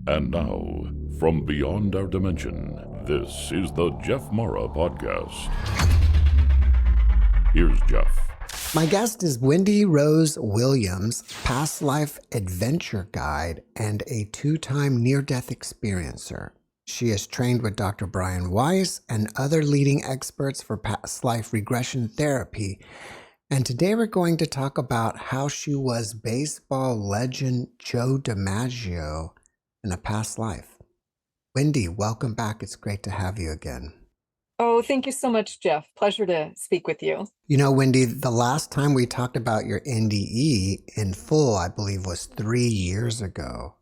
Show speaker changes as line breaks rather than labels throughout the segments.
And now, from beyond our dimension, this is the JeffMara podcast. Here's Jeff.
My guest is Wendy Rose Williams, past life adventure guide and a two-time near-death experiencer. She is trained with Dr. Brian Weiss and other leading experts for past life regression therapy. And today we're going to talk about how she was baseball legend Joe DiMaggio in a past life. Wendy, welcome back. It's great to have you again.
Oh, thank you so much, Jeff. Pleasure to speak with you.
You know, Wendy, the last time we talked about your NDE in full, I believe, was 3 years ago.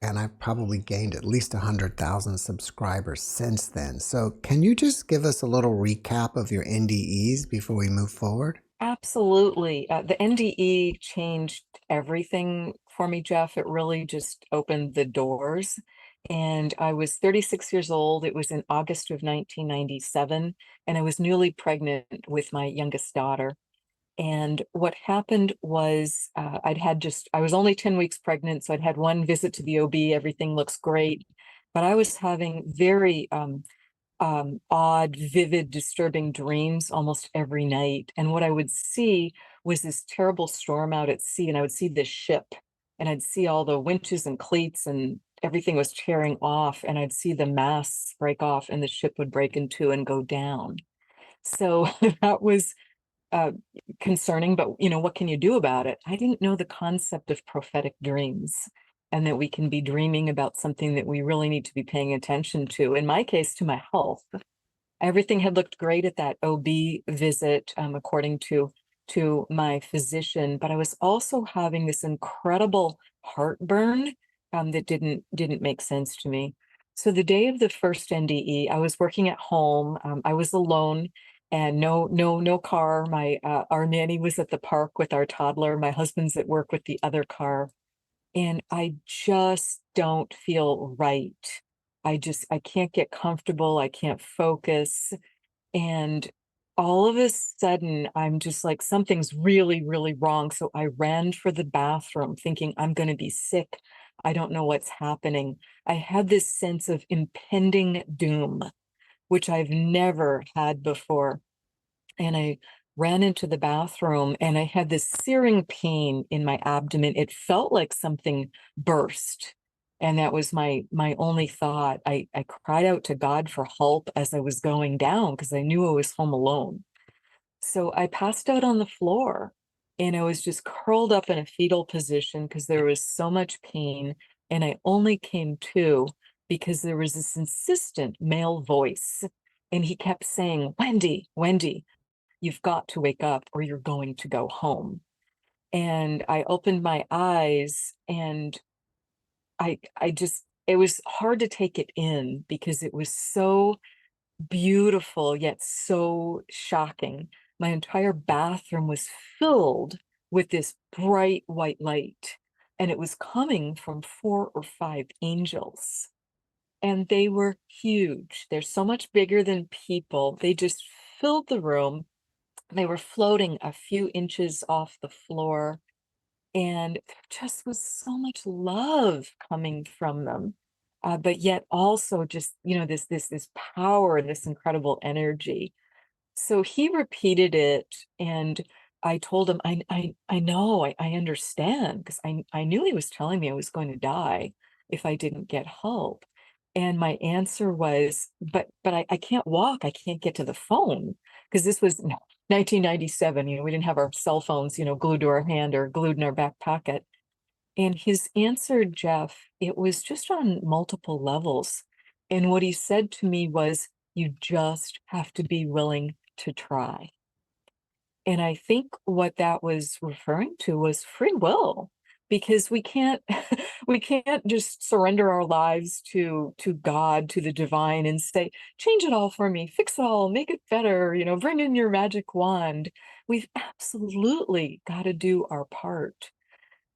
And I've probably gained at least 100,000 subscribers since then. So can you just give us a little recap of your NDEs before we move forward?
Absolutely. The NDE changed everything for me, Jeff. It really just opened the doors. And I was 36 years old. It was in August of 1997. And I was newly pregnant with my youngest daughter. And what happened was I was only 10 weeks pregnant. So I'd had one visit to the OB. Everything looks great. But I was having very odd, vivid, disturbing dreams almost every night. And what I would see was this terrible storm out at sea, and I would see this ship, and I'd see all the winches and cleats, and everything was tearing off, and I'd see the masts break off, and the ship would break in two and go down. So that was concerning, but what can you do about it? I didn't know the concept of prophetic dreams, and that we can be dreaming about something that we really need to be paying attention to. In my case, to my health. Everything had looked great at that OB visit, according to my physician, but I was also having this incredible heartburn that didn't make sense to me. So the day of the first NDE, I was working at home. I was alone. And no car. Our nanny was at the park with our toddler. My husband's at work with the other car. And I just don't feel right. I can't get comfortable. I can't focus. And all of a sudden, I'm just like, something's really, really wrong. So I ran for the bathroom thinking I'm going to be sick. I don't know what's happening. I had this sense of impending doom, which I've never had before. And I ran into the bathroom and I had this searing pain in my abdomen. It felt like something burst. And that was my only thought. I cried out to God for help as I was going down because I knew I was home alone. So I passed out on the floor and I was just curled up in a fetal position because there was so much pain. And I only came to because there was this insistent male voice. And he kept saying, "Wendy, Wendy, you've got to wake up or you're going to go home." And I opened my eyes and it was hard to take it in because it was so beautiful, yet so shocking. My entire bathroom was filled with this bright white light, and it was coming from 4 or 5 angels. And they were huge. They're so much bigger than people. They just filled the room. They were floating a few inches off the floor, and there just was so much love coming from them. But yet also just, this power and this incredible energy. So he repeated it, and I told him, I know, I understand, because I knew he was telling me I was going to die if I didn't get help. And my answer was, but I can't walk. I can't get to the phone, because this was 1997. We didn't have our cell phones, glued to our hand or glued in our back pocket. And his answer, Jeff, it was just on multiple levels. And what he said to me was, you just have to be willing to try. And I think what that was referring to was free will, because we can't we can't just surrender our lives to God, to the divine, and say, change it all for me, fix it all, make it better, bring in your magic wand. We've absolutely got to do our part.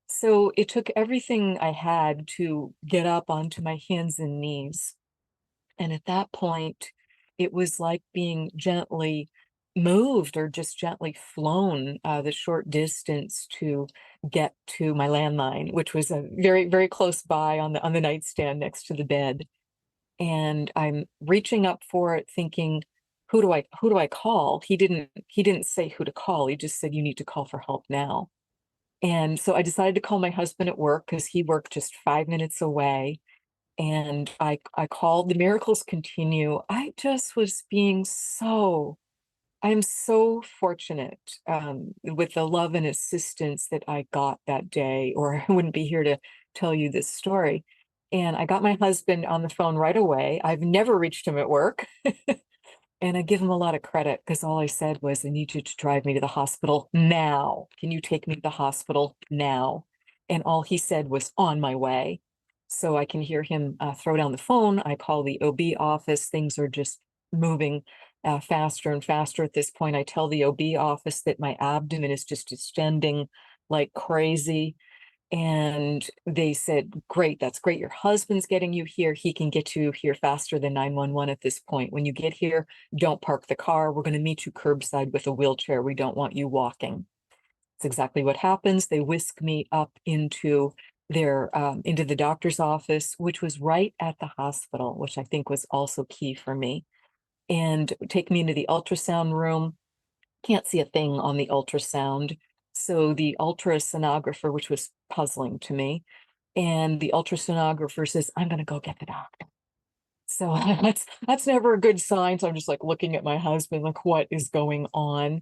So it took everything I had to get up onto my hands and knees. And at that point, it was like being gently moved or just gently flown the short distance to get to my landline, which was a very, very close by on the nightstand next to the bed. And I'm reaching up for it thinking, who do I call? He didn't say who to call. He just said, you need to call for help now. And so I decided to call my husband at work because he worked just 5 minutes away. And I called. The miracles continue. I just was being I'm so fortunate with the love and assistance that I got that day, or I wouldn't be here to tell you this story. And I got my husband on the phone right away. I've never reached him at work. And I give him a lot of credit because all I said was, I need you to drive me to the hospital now. Can you take me to the hospital now? And all he said was, on my way. So I can hear him throw down the phone. I call the OB office. Things are just moving faster and faster at this point. I tell the OB office that my abdomen is just distending like crazy. And they said, great, that's great. Your husband's getting you here. He can get you here faster than 911 at this point. When you get here, don't park the car. We're going to meet you curbside with a wheelchair. We don't want you walking. It's exactly what happens. They whisk me up into into the doctor's office, which was right at the hospital, which I think was also key for me, and take me into the ultrasound room. Can't see a thing on the ultrasound. So the ultrasonographer, which was puzzling to me, and the ultrasonographer says, I'm going to go get the doctor. So that's never a good sign. So I'm just like looking at my husband, like, what is going on?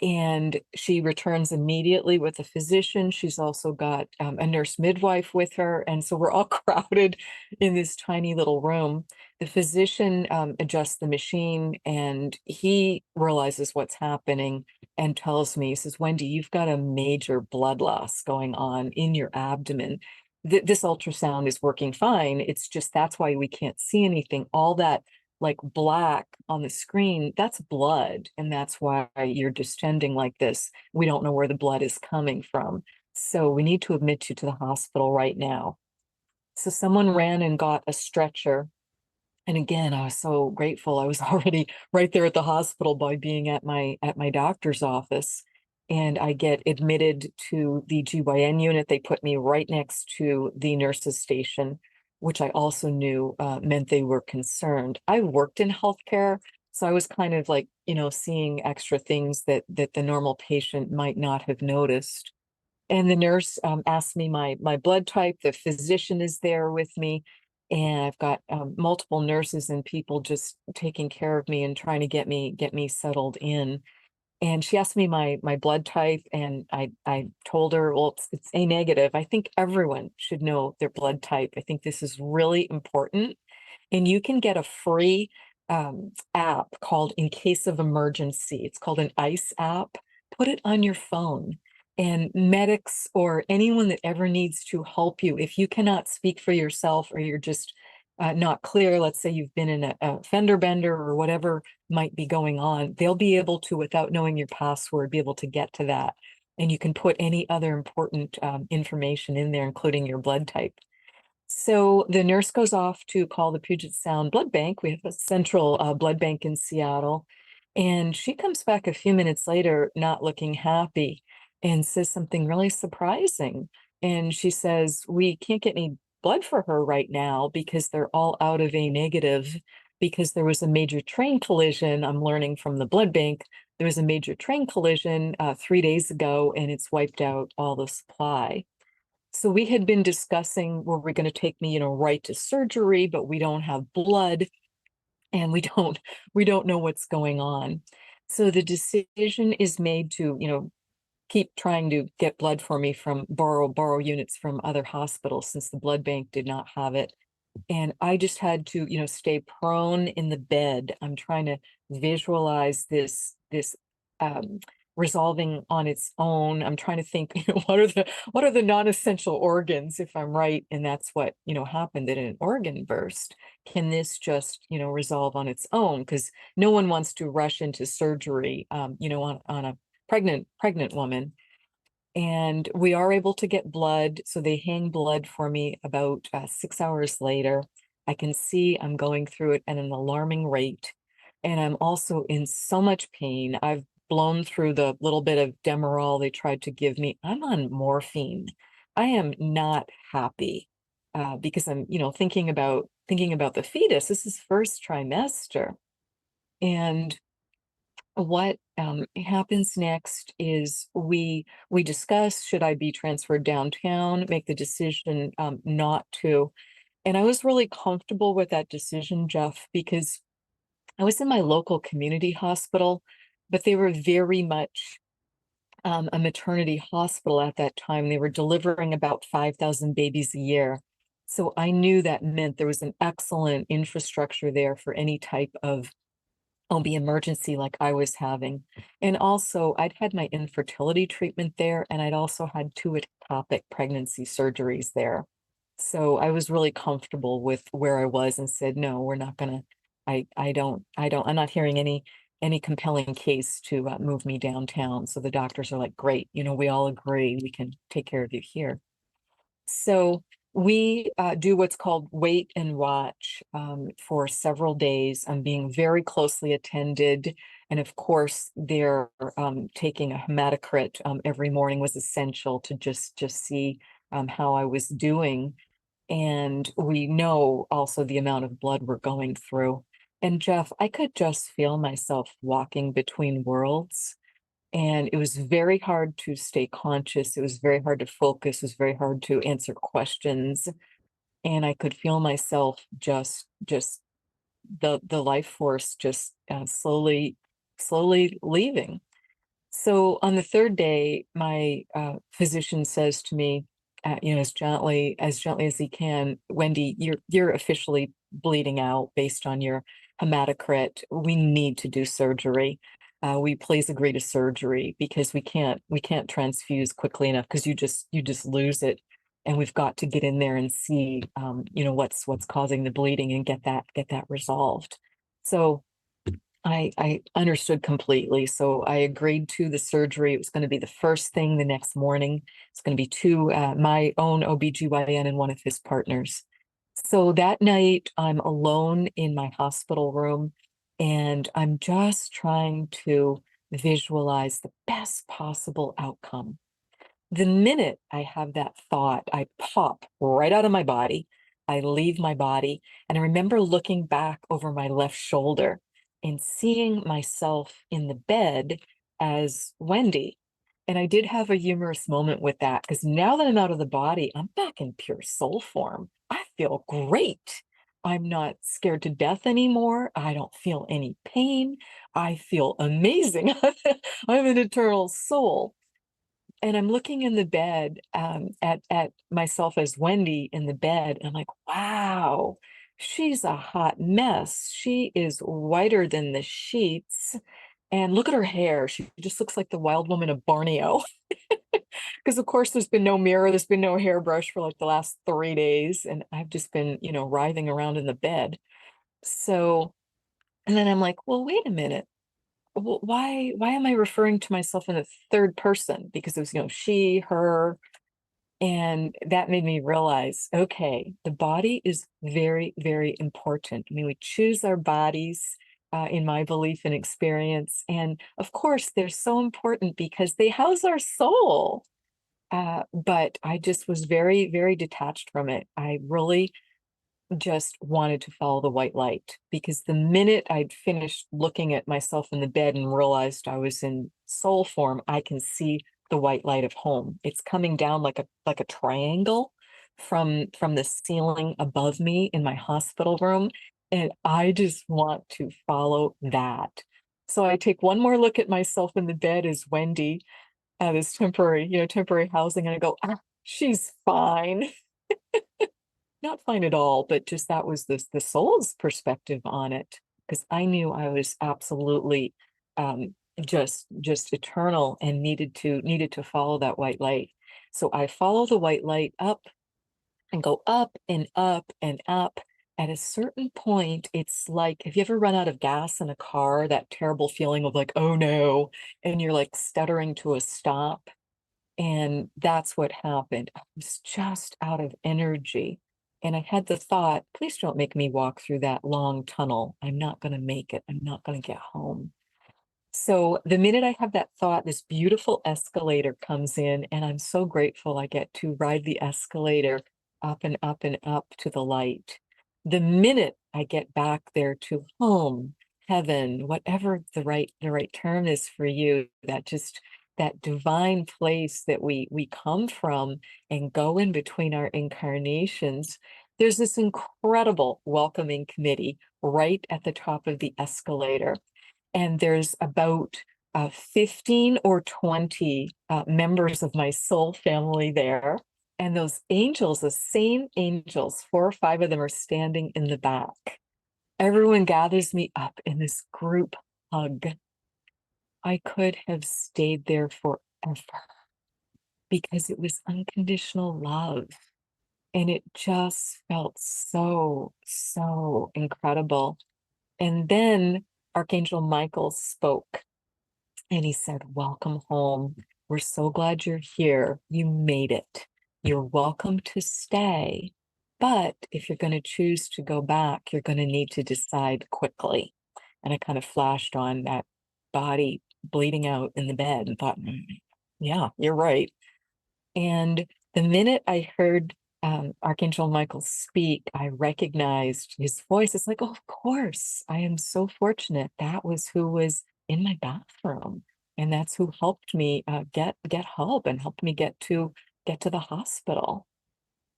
And she returns immediately with a physician. She's also got a nurse midwife with her. And so we're all crowded in this tiny little room. The physician adjusts the machine and he realizes what's happening and tells me, he says, Wendy, you've got a major blood loss going on in your abdomen. This ultrasound is working fine. It's just that's why we can't see anything. All that like black on the screen, that's blood. And that's why you're distending like this. We don't know where the blood is coming from. So we need to admit you to the hospital right now. So someone ran and got a stretcher. And again, I was so grateful. I was already right there at the hospital by being at my doctor's office. And I get admitted to the GYN unit. They put me right next to the nurse's station, which I also knew meant they were concerned. I worked in healthcare, so I was kind of like, seeing extra things that the normal patient might not have noticed. And the nurse asked me my blood type. The physician is there with me, and I've got multiple nurses and people just taking care of me and trying to get me settled in. And she asked me my blood type, and I told her, well, it's A negative. I think everyone should know their blood type. I think this is really important. And you can get a free app called In Case of Emergency. It's called an ICE app. Put it on your phone. And medics or anyone that ever needs to help you, if you cannot speak for yourself or you're just not clear, let's say you've been in a fender bender or whatever might be going on, they'll be able to, without knowing your password, be able to get to that. And you can put any other important information in there, including your blood type. So the nurse goes off to call the Puget Sound Blood Bank. We have a central blood bank in Seattle. And she comes back a few minutes later, not looking happy, and says something really surprising. And she says, we can't get any blood for her right now because they're all out of A negative because there was a major train collision. I'm learning from the blood bank. There was a major train collision 3 days ago, and it's wiped out all the supply. So we had been discussing, were we going to take me, right to surgery, but we don't have blood and we don't know what's going on. So the decision is made to, keep trying to get blood for me from borrow units from other hospitals since the blood bank did not have it. And I just had to, stay prone in the bed. I'm trying to visualize this resolving on its own. I'm trying to think, what are the non-essential organs, if I'm right, and that's what happened in an organ burst. Can this just resolve on its own? Because no one wants to rush into surgery, on a pregnant woman. And we are able to get blood. So they hang blood for me about 6 hours later. I can see I'm going through it at an alarming rate. And I'm also in so much pain. I've blown through the little bit of Demerol they tried to give me. I'm on morphine. I am not happy because I'm, thinking about the fetus. This is first trimester. And what happens next is we discuss, should I be transferred downtown, make the decision not to. And I was really comfortable with that decision, Jeff, because I was in my local community hospital, but they were very much a maternity hospital at that time. They were delivering about 5,000 babies a year. So I knew that meant there was an excellent infrastructure there for any type of OB emergency like I was having. And also, I'd had my infertility treatment there, and I'd also had 2 ectopic pregnancy surgeries there. So I was really comfortable with where I was and said, no, we're not gonna, I'm not hearing any compelling case to move me downtown. So the doctors are like, great, we all agree we can take care of you here. So we do what's called wait and watch for several days. I'm being very closely attended. And of course, they're taking a hematocrit every morning was essential to just see how I was doing. And we know also the amount of blood we're going through. And Jeff, I could just feel myself walking between worlds. And it was very hard to stay conscious. It was very hard to focus. It was very hard to answer questions. And I could feel myself just the life force just slowly leaving. So on the third day, my physician says to me, as gently as he can, Wendy, you're officially bleeding out based on your hematocrit. We need to do surgery. We please agree to surgery because we can't transfuse quickly enough because you just lose it. And we've got to get in there and see, what's causing the bleeding and get that resolved. So I understood completely. So I agreed to the surgery. It was going to be the first thing the next morning. It's going to be my own OBGYN and one of his partners. So that night, I'm alone in my hospital room, and I'm just trying to visualize the best possible outcome. The minute I have that thought, I pop right out of my body. I leave my body. And I remember looking back over my left shoulder and seeing myself in the bed as Wendy. And I did have a humorous moment with that because now that I'm out of the body, I'm back in pure soul form. I feel great. I'm not scared to death anymore. I don't feel any pain. I feel amazing. I'm an eternal soul. And I'm looking in the bed at myself as Wendy in the bed. And I'm like, wow, she's a hot mess. She is whiter than the sheets. And look at her hair. She just looks like the wild woman of Borneo. Because of course there's been no mirror, there's been no hairbrush for like the last 3 days. And I've just been, writhing around in the bed. So, and then I'm like, well, wait a minute. Well, why am I referring to myself in the third person? Because it was, she, her, and that made me realize, okay, the body is very, very important. I mean, we choose our bodies in my belief and experience. And of course, they're so important because they house our soul. But I just was very, very detached from it. I really just wanted to follow the white light because the minute I'd finished looking at myself in the bed and realized I was in soul form, I can see the white light of home. It's coming down like a triangle from the ceiling above me in my hospital room, and I just want to follow that. So I take one more look at myself in the bed as Wendy, this temporary housing, and I go, she's fine. Not fine at all, but just that was the soul's perspective on it, because I knew I was absolutely just eternal and needed to follow that white light. So I follow the white light up and go up and up and up. At a certain point, it's like, have you ever run out of gas in a car? That terrible feeling of like, oh no, and you're like stuttering to a stop. And that's what happened. I was just out of energy. And I had the thought, please don't make me walk through that long tunnel. I'm not going to make it. I'm not going to get home. So the minute I have that thought, this beautiful escalator comes in, and I'm so grateful I get to ride the escalator up and up and up to the light. The minute I get back there to home, heaven, whatever the right term is for you, that divine place that we come from and go in between our incarnations, there's this incredible welcoming committee right at the top of the escalator. And there's about 15 or 20 members of my soul family there. And those angels, the same angels, 4 or 5 of them are standing in the back. Everyone gathers me up in this group hug. I could have stayed there forever because it was unconditional love. And it just felt so, so incredible. And then Archangel Michael spoke. And he said, welcome home. We're so glad you're here. You made it. You're welcome to stay. But if you're going to choose to go back, you're going to need to decide quickly. And I kind of flashed on that body bleeding out in the bed and thought, yeah, you're right. And the minute I heard Archangel Michael speak, I recognized his voice. It's like, oh, of course, I am so fortunate. That was who was in my bathroom, and that's who helped me get help and helped me get to the hospital.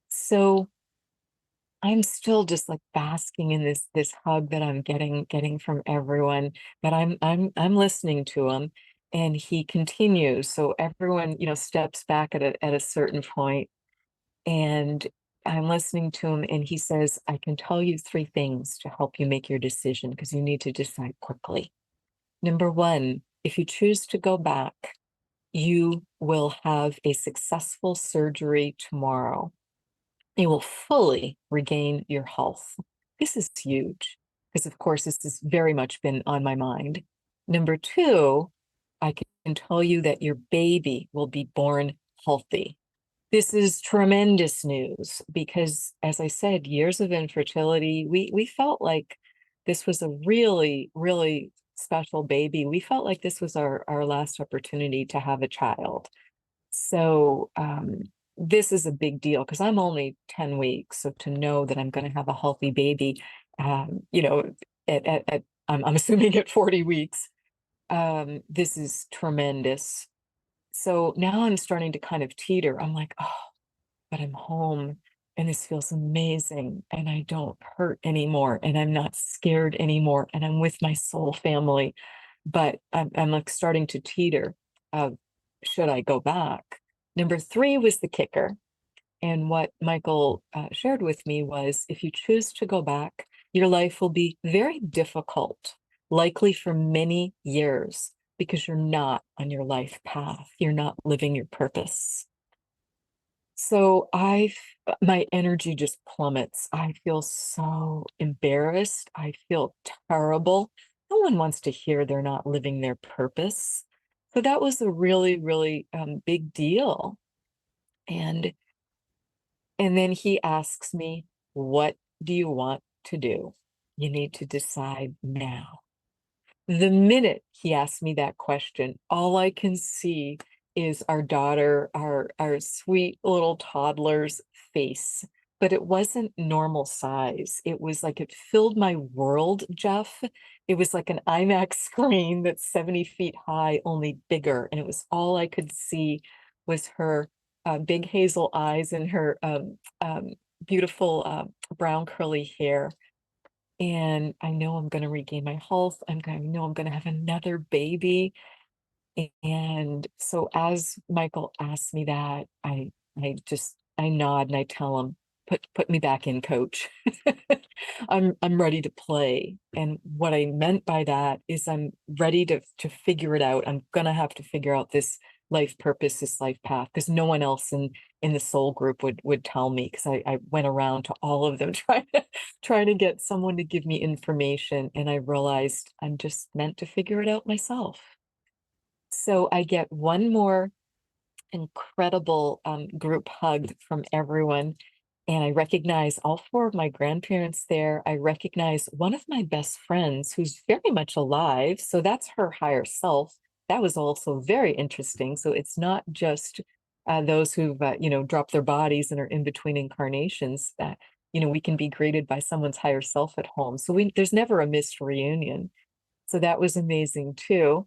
So I'm still just like basking in this hug that I'm getting from everyone, but I'm listening to him, and he continues. So everyone, steps back at a certain point, and I'm listening to him, and he says, I can tell you 3 things to help you make your decision because you need to decide quickly. Number 1, if you choose to go back, you will have a successful surgery tomorrow. You will fully regain your health. This is huge because, of course, this has very much been on my mind. Number 2, I can tell you that your baby will be born healthy. This is tremendous news because, as I said, years of infertility, we felt like this was a really, really special baby. We felt like this was our last opportunity to have a child. So this is a big deal because I'm only 10 weeks. So to know that I'm going to have a healthy baby, I'm assuming at 40 weeks, this is tremendous. So now I'm starting to kind of teeter. I'm like, oh, but I'm home and this feels amazing and I don't hurt anymore and I'm not scared anymore and I'm with my soul family. But I'm like starting to teeter. Should I go back? Number 3 was the kicker. And what Michael shared with me was, if you choose to go back, your life will be very difficult, likely for many years, because you're not on your life path. You're not living your purpose. So my energy just plummets. I feel so embarrassed. I feel terrible. No one wants to hear they're not living their purpose. So that was a really, really big deal. And then he asks me, what do you want to do? You need to decide now. The minute he asked me that question, all I can see is our daughter, our sweet little toddler's face. But it wasn't normal size. It was like it filled my world, Jeff. It was like an IMAX screen that's 70 feet high, only bigger. And it was all I could see was her big hazel eyes and her beautiful brown curly hair. And I know I'm going to regain my health. I know I'm going to have another baby. And so as Michael asked me that, I nod and I tell him, put me back in, coach. I'm ready to play. And what I meant by that is I'm ready to figure it out. I'm going to have to figure out this life purpose, this life path, because no one else in the soul group would tell me, because I went around to all of them trying to get someone to give me information. And I realized I'm just meant to figure it out myself. So I get one more incredible group hug from everyone. And I recognize all four of my grandparents there. I recognize one of my best friends who's very much alive. So that's her higher self. That was also very interesting. So it's not just those who've, dropped their bodies and are in between incarnations that, we can be greeted by someone's higher self at home. So there's never a missed reunion. So that was amazing too.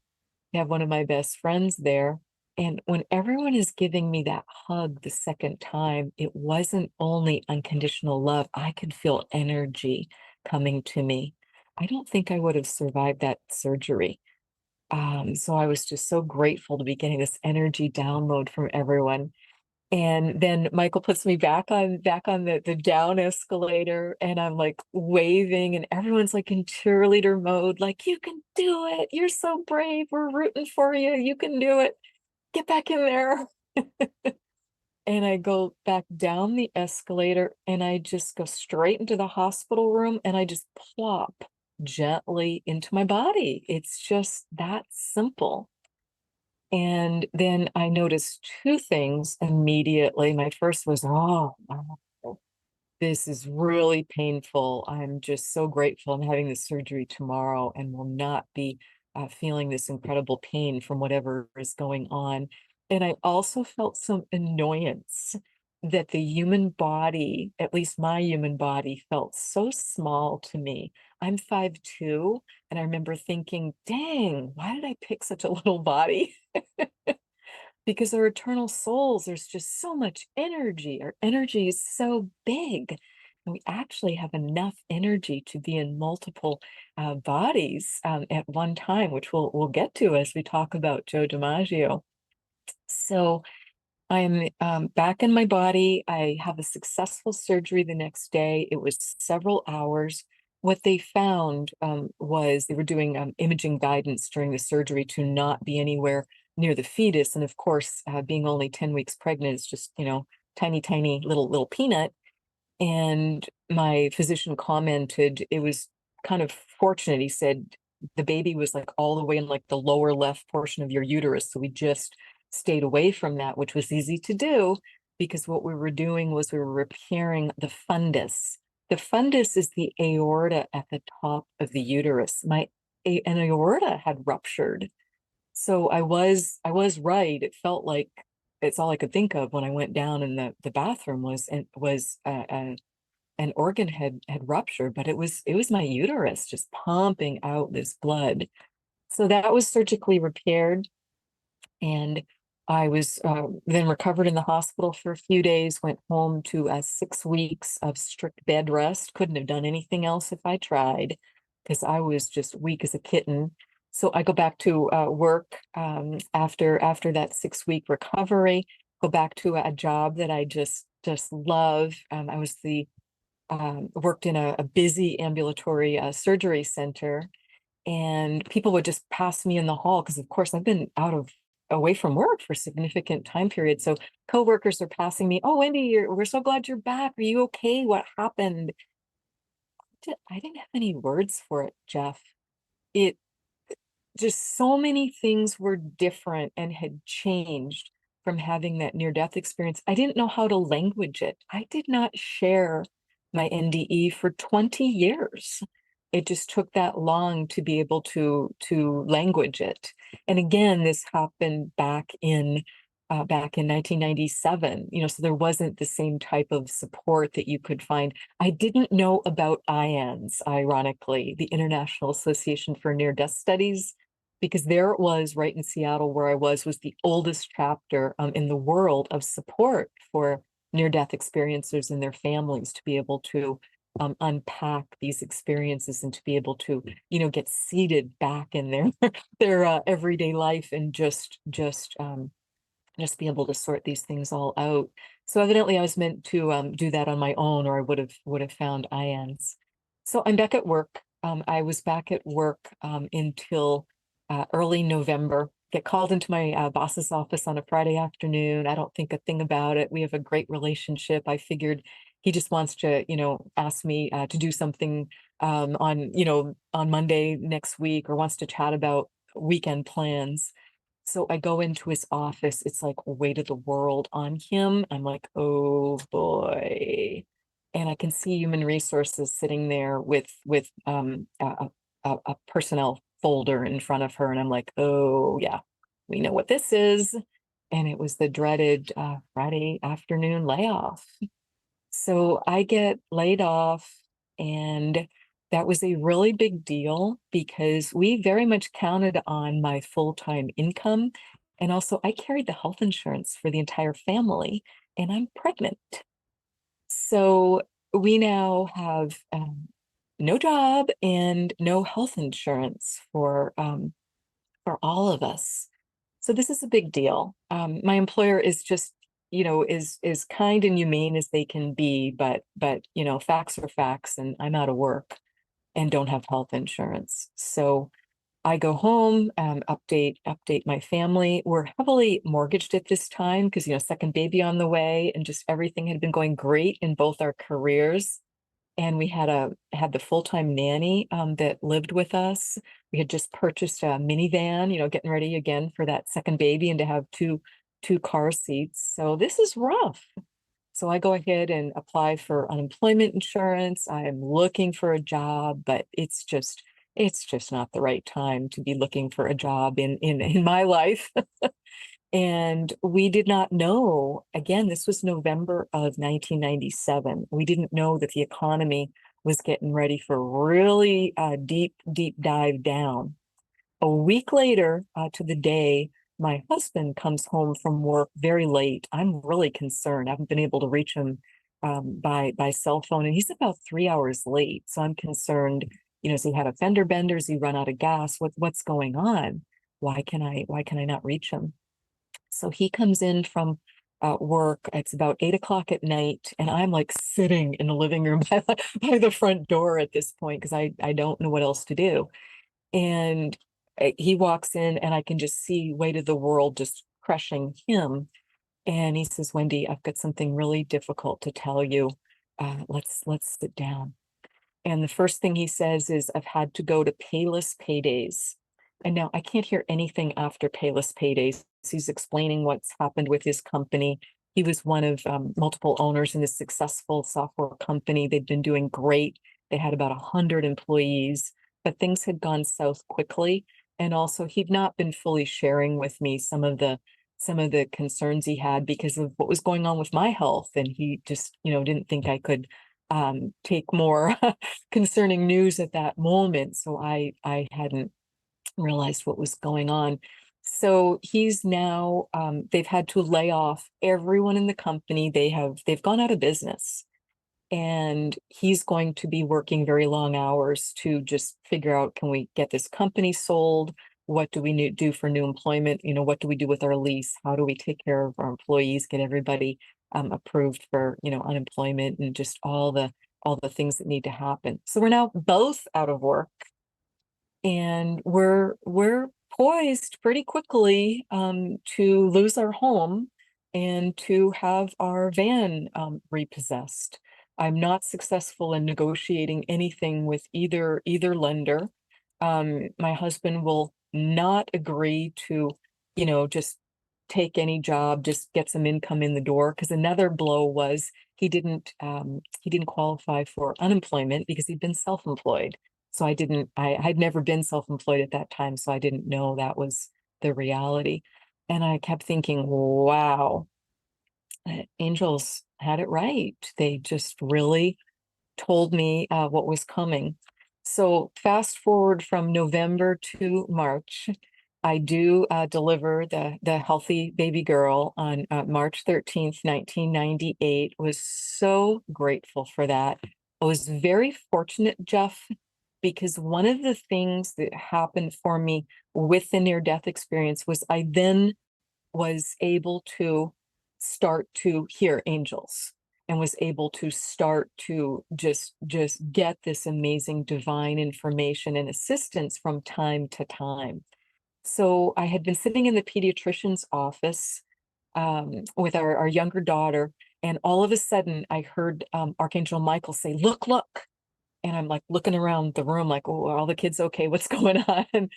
I have one of my best friends there. And when everyone is giving me that hug the second time, it wasn't only unconditional love. I could feel energy coming to me. I don't think I would have survived that surgery. So I was just so grateful to be getting this energy download from everyone. And then Michael puts me back on the down escalator, and I'm like waving, and everyone's like in cheerleader mode, like, you can do it. You're so brave. We're rooting for you. You can do it. Get back in there. And I go back down the escalator, and I just go straight into the hospital room, and I just plop gently into my body. It's just that simple. And then I noticed two things immediately. My first was, oh, wow, this is really painful. I'm just so grateful I'm having this surgery tomorrow and will not be feeling this incredible pain from whatever is going on. And I also felt some annoyance that the human body, at least my human body, felt so small to me. I'm 5'2", and I remember thinking, dang, why did I pick such a little body? Because our eternal souls, there's just so much energy. Our energy is so big. And we actually have enough energy to be in multiple bodies at one time, which we'll get to as we talk about Joe DiMaggio. So I'm back in my body. I have a successful surgery the next day. It was several hours. What they found was they were doing imaging guidance during the surgery to not be anywhere near the fetus. And of course, being only 10 weeks pregnant is just, tiny, tiny little peanut. And my physician commented it was kind of fortunate. He said the baby was like all the way in like the lower left portion of your uterus. So we just stayed away from that, which was easy to do because what we were doing was we were repairing the fundus. The fundus is the aorta at the top of the uterus. An aorta had ruptured. So I was right. It felt like it's all I could think of when I went down in the bathroom was an organ had ruptured, but it was my uterus just pumping out this blood. So that was surgically repaired, and I was then recovered in the hospital for a few days, went home to 6 weeks of strict bed rest. Couldn't have done anything else if I tried because I was just weak as a kitten. So I go back to work after that 6 week recovery, go back to a job that I just love. I was worked in a busy ambulatory surgery center, and people would just pass me in the hall because, of course, I've been away from work for a significant time period. So coworkers are passing me, "Oh, Wendy, we're so glad you're back. Are you okay? What happened?" I didn't have any words for it, Jeff. It just so many things were different and had changed from having that near-death experience. I didn't know how to language it. I did not share my NDE for 20 years. It just took that long to be able to language it. And again, this happened back in 1997, so there wasn't the same type of support that you could find. I didn't know about IANS, ironically, the International Association for Near-Death Studies, because there it was right in Seattle where I was the oldest chapter in the world of support for near-death experiencers and their families to be able to unpack these experiences and to be able to, get seated back in their everyday life and just be able to sort these things all out. So evidently I was meant to do that on my own, or I would have found IANS. So I'm back at work. I was back at work until early November. Get called into my boss's office on a Friday afternoon. I don't think a thing about it. We have a great relationship. I figured he just wants to, ask me to do something on Monday next week, or wants to chat about weekend plans. So I go into his office. It's like weight of the world on him. I'm like, oh boy. And I can see human resources sitting there with a personnel folder in front of her. And I'm like, oh yeah, we know what this is. And it was the dreaded Friday afternoon layoff. So I get laid off, and that was a really big deal because we very much counted on my full-time income. And also, I carried the health insurance for the entire family, and I'm pregnant. So we now have no job and no health insurance for all of us. So this is a big deal. My employer is just, is kind and humane as they can be, but facts are facts, and I'm out of work and don't have health insurance. So I go home, update my family. We're heavily mortgaged at this time because, second baby on the way, and just everything had been going great in both our careers. And we had the full-time nanny that lived with us. We had just purchased a minivan, getting ready again for that second baby and to have two car seats. So this is rough. So I go ahead and apply for unemployment insurance. I'm looking for a job, but it's just not the right time to be looking for a job in my life. And we did not know, again, this was November of 1997. We didn't know that the economy was getting ready for really deep dive down. A week later, to the day, my husband comes home from work very late. I'm really concerned. I haven't been able to reach him by cell phone, and he's about 3 hours late. So I'm concerned, has he had a fender bender? Has he run out of gas? What's going on? Why can I not reach him? So he comes in from work. It's about 8 o'clock at night, and I'm like sitting in the living room by the front door at this point because I don't know what else to do. And he walks in, and I can just see weight of the world just crushing him. And he says, "Wendy, I've got something really difficult to tell you. Let's sit down." And the first thing he says is, "I've had to go to payless paydays." And now I can't hear anything after payless paydays. He's explaining what's happened with his company. He was one of multiple owners in this successful software company. They'd been doing great. They had about 100 employees, but things had gone south quickly. And also, he'd not been fully sharing with me some of the concerns he had because of what was going on with my health. And he just, didn't think I could take more concerning news at that moment. So I hadn't realized what was going on. So he's now they've had to lay off everyone in the company. They've gone out of business. And he's going to be working very long hours to just figure out, can we get this company sold? What do we need to do for new employment? What do we do with our lease? How do we take care of our employees, get everybody approved for, unemployment, and just all the things that need to happen. So we're now both out of work, and we're poised pretty quickly to lose our home and to have our van repossessed. I'm not successful in negotiating anything with either lender. My husband will not agree to, just take any job, just get some income in the door. Because another blow was he didn't qualify for unemployment because he'd been self-employed. So I'd never been self-employed at that time, so I didn't know that was the reality. And I kept thinking, wow, angels had it right. They just really told me what was coming. So fast forward from November to March, I do deliver the healthy baby girl on March 13th, 1998. Was so grateful for that. I was very fortunate, Jeff, because one of the things that happened for me with the near-death experience was I then was able to start to hear angels and was able to start to just get this amazing divine information and assistance from time to time. So I had been sitting in the pediatrician's office with our younger daughter, and all of a sudden I heard Archangel Michael say, "Look, look." And I'm like looking around the room like, "Oh, are all the kids okay? What's going on?"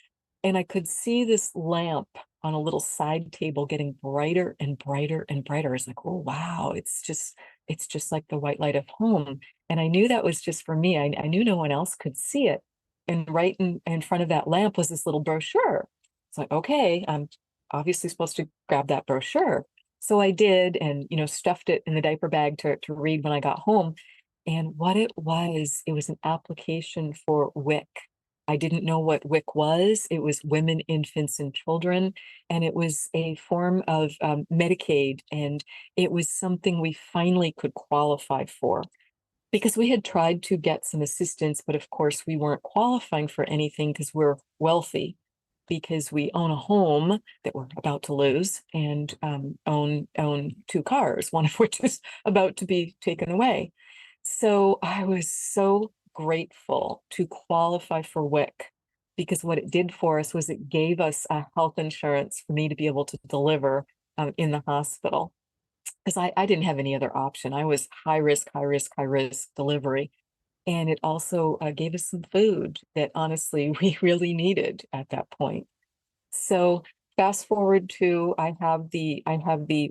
And I could see this lamp on a little side table getting brighter and brighter and brighter. It's like, oh, wow, it's just like the white light of home. And I knew that was just for me. I knew no one else could see it. And right in front of that lamp was this little brochure. It's like, okay, I'm obviously supposed to grab that brochure. So I did, and stuffed it in the diaper bag to read when I got home. And what it was an application for WIC. I didn't know what WIC was. It was Women, Infants, and Children, and it was a form of Medicaid, and it was something we finally could qualify for because we had tried to get some assistance, but of course we weren't qualifying for anything because we're wealthy, because we own a home that we're about to lose, and own 2 cars, one of which is about to be taken away. So I was so grateful to qualify for WIC, because what it did for us was it gave us a health insurance for me to be able to deliver in the hospital, because I didn't have any other option. I was high risk, high risk, high risk delivery. And it also gave us some food that honestly we really needed at that point. So fast forward to I have the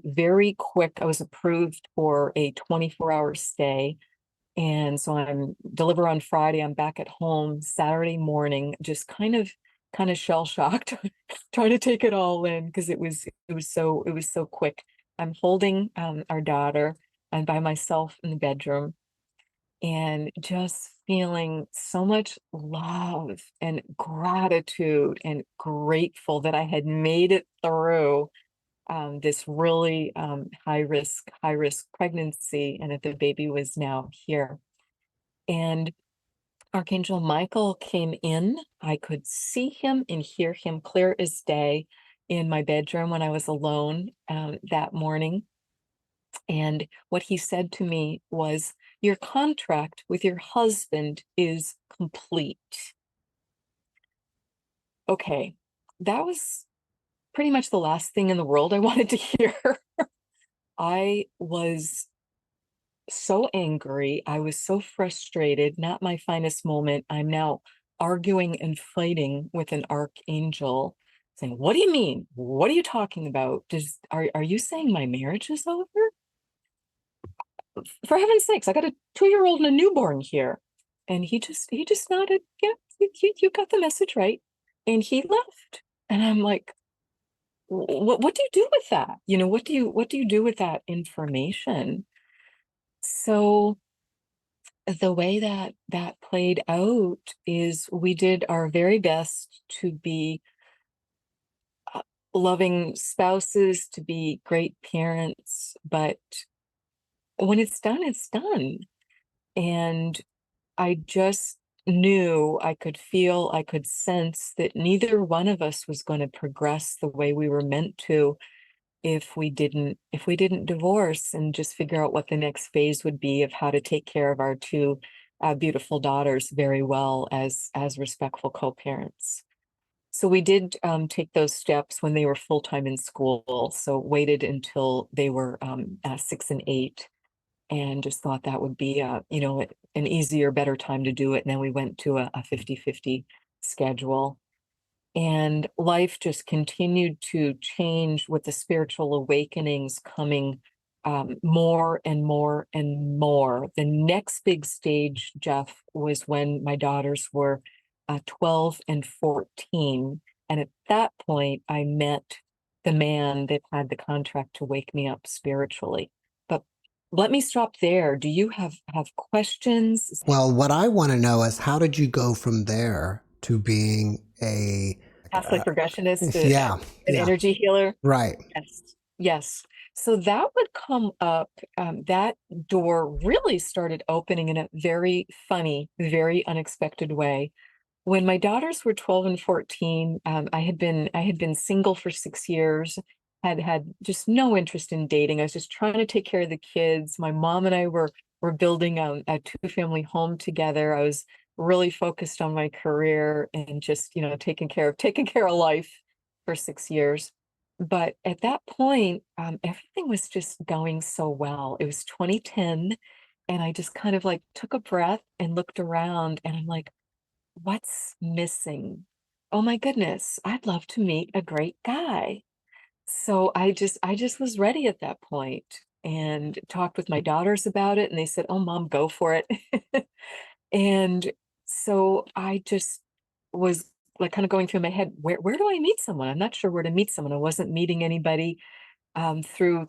very quick, I was approved for a 24-hour stay. And so I'm deliver on Friday, I'm back at home Saturday morning, just kind of shell shocked, trying to take it all in because it was so quick. I'm holding our daughter. I'm by myself in the bedroom and just feeling so much love and gratitude and grateful that I had made it through this really high risk pregnancy, and that the baby was now here. And Archangel Michael came in. I could see him and hear him clear as day in my bedroom when I was alone that morning. And what he said to me was, your contract with your husband is complete. Okay, that was pretty much the last thing in the world I wanted to hear. I was so angry. I was so frustrated, not my finest moment. I'm now arguing and fighting with an archangel, saying, what do you mean? What are you talking about? Are you saying my marriage is over? For heaven's sakes, I got a 2-year-old and a newborn here. And he just nodded, yeah, you got the message right. And he left. And I'm like, what do you do with that? What do you do with that information? So the way that played out is we did our very best to be loving spouses, to be great parents, but when it's done, it's done. And I just knew, I could feel, I could sense that neither one of us was going to progress the way we were meant to if we didn't divorce and just figure out what the next phase would be of how to take care of our 2 beautiful daughters very well as respectful co-parents. So we did take those steps when they were full-time in school. So waited until they were 6 and 8, and just thought that would be an easier, better time to do it. And then we went to a 50-50 schedule. And life just continued to change with the spiritual awakenings coming more and more and more. The next big stage, Jeff, was when my daughters were 12 and 14. And at that point, I met the man that had the contract to wake me up spiritually. But let me stop there. Do you have questions?
Well, what I want to know is how did you go from there to being a
Catholic regressionist,
yeah,
an
yeah,
energy healer?
right.
Yes. Yes. So that would come up, that door really started opening in a very funny, very unexpected way. When my daughters were 12 and 14, I had been single for 6 years, had just no interest in dating. I was just trying to take care of the kids. My mom and I were building a 2-family home together. I was really focused on my career and just, taking care of life for 6 years. But at that point, everything was just going so well. It was 2010, and I just kind of like took a breath and looked around, and I'm like, what's missing? oh my goodness, I'd love to meet a great guy. So I just was ready at that point and talked with my daughters about it, and they said, "Oh, mom, go for it." And so I just was like kind of going through my head, where do I meet someone? I'm not sure where to meet someone. I wasn't meeting anybody through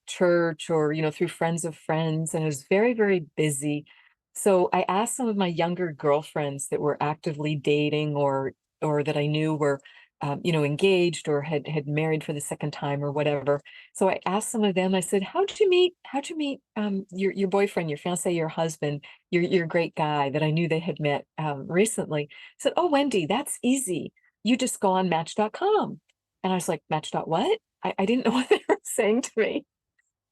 church or through friends of friends, and I was very, very busy. So I asked some of my younger girlfriends that were actively dating or that I knew were engaged or had married for the second time or whatever. So I asked some of them. I said, how'd you meet your boyfriend, your fiance, your husband, your great guy that I knew they had met recently? I said, oh, Wendy, that's easy. You just go on Match.com. And I was like, Match. What? I didn't know what they were saying to me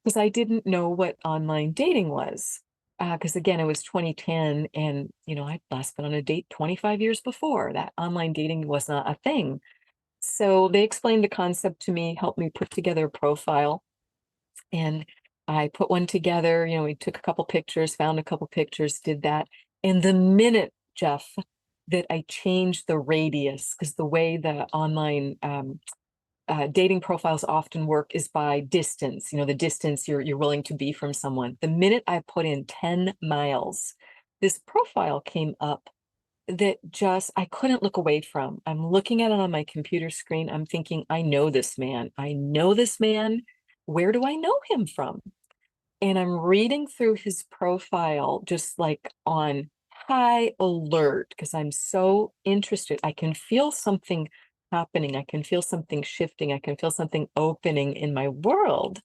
because I didn't know what online dating was. Because again, it was 2010, and I'd last been on a date 25 years before. That online dating was not a thing. So they explained the concept to me, helped me put together a profile, and I put one together. We took a couple pictures, found a couple pictures, did that. And the minute, Jeff, that I changed the radius, because the way the online dating profiles often work is by distance, the distance you're willing to be from someone. The minute I put in 10 miles, this profile came up that just I couldn't look away from. I'm looking at it on my computer screen. I'm thinking, I know this man. I know this man. Where do I know him from? And I'm reading through his profile just like on high alert because I'm so interested. I can feel something happening. I can feel something shifting. I can feel something opening in my world.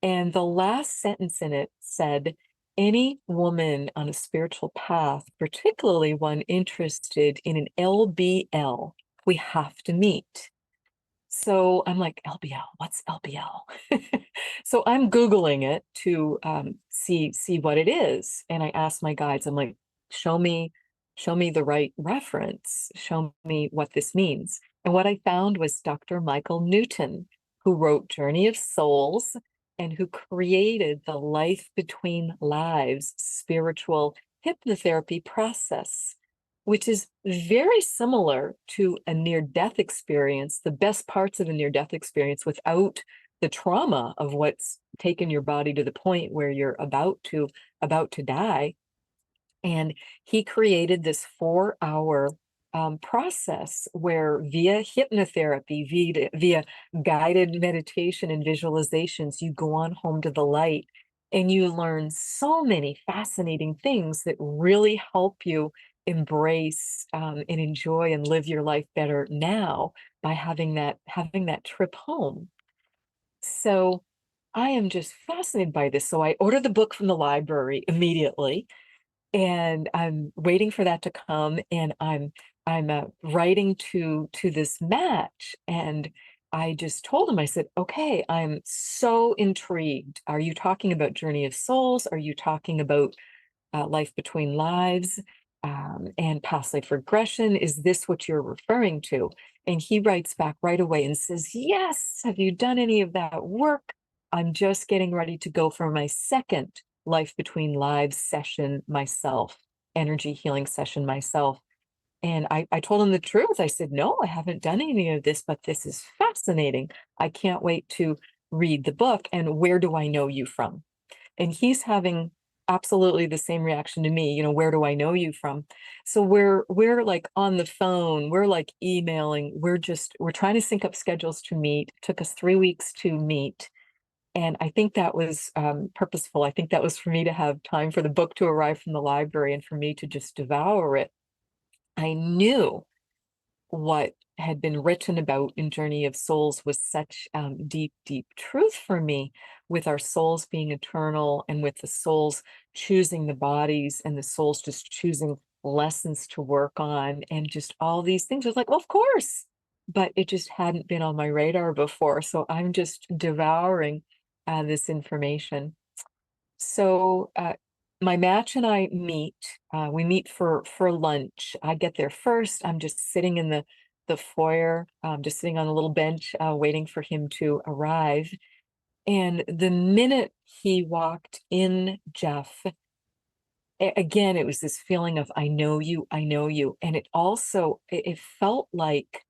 And the last sentence in it said, any woman on a spiritual path, particularly one interested in an LBL, we have to meet. So I'm like, LBL, what's LBL? So I'm Googling it to see what it is. And I asked my guides, I'm like, show me the right reference. Show me what this means. And what I found was Dr. Michael Newton, who wrote Journey of Souls and who created the Life Between Lives spiritual hypnotherapy process, which is very similar to a near-death experience, the best parts of a near-death experience without the trauma of what's taken your body to the point where you're about to die. And he created this 4-hour process where via hypnotherapy, via guided meditation and visualizations, you go on home to the light and you learn so many fascinating things that really help you embrace and enjoy and live your life better now by having that trip home. So I am just fascinated by this. So I ordered the book from the library immediately, and I'm waiting for that to come. And I'm writing to this match, and I just told him, I said, okay, I'm so intrigued. Are you talking about Journey of Souls? Are you talking about Life Between Lives, and past life regression? Is this what you're referring to? And he writes back right away and says, yes, have you done any of that work? I'm just getting ready to go for my second Life Between Lives session myself, energy healing session myself. And I told him the truth. I said, no, I haven't done any of this, but this is fascinating. I can't wait to read the book. And where do I know you from? And he's having absolutely the same reaction to me. Where do I know you from? So we're like on the phone, we're like emailing, we're trying to sync up schedules to meet. It took us 3 weeks to meet. And I think that was purposeful. I think that was for me to have time for the book to arrive from the library and for me to just devour it. I knew what had been written about in Journey of Souls was such deep, deep truth for me, with our souls being eternal and with the souls choosing the bodies and the souls just choosing lessons to work on and just all these things. I was like, well, of course, but it just hadn't been on my radar before. So I'm just devouring this information. So my match and I meet. We meet for lunch. I get there first. I'm just sitting in the foyer, just sitting on a little bench, waiting for him to arrive. And the minute he walked in, Jeff, again, it was this feeling of, I know you, I know you. And it also, it felt like,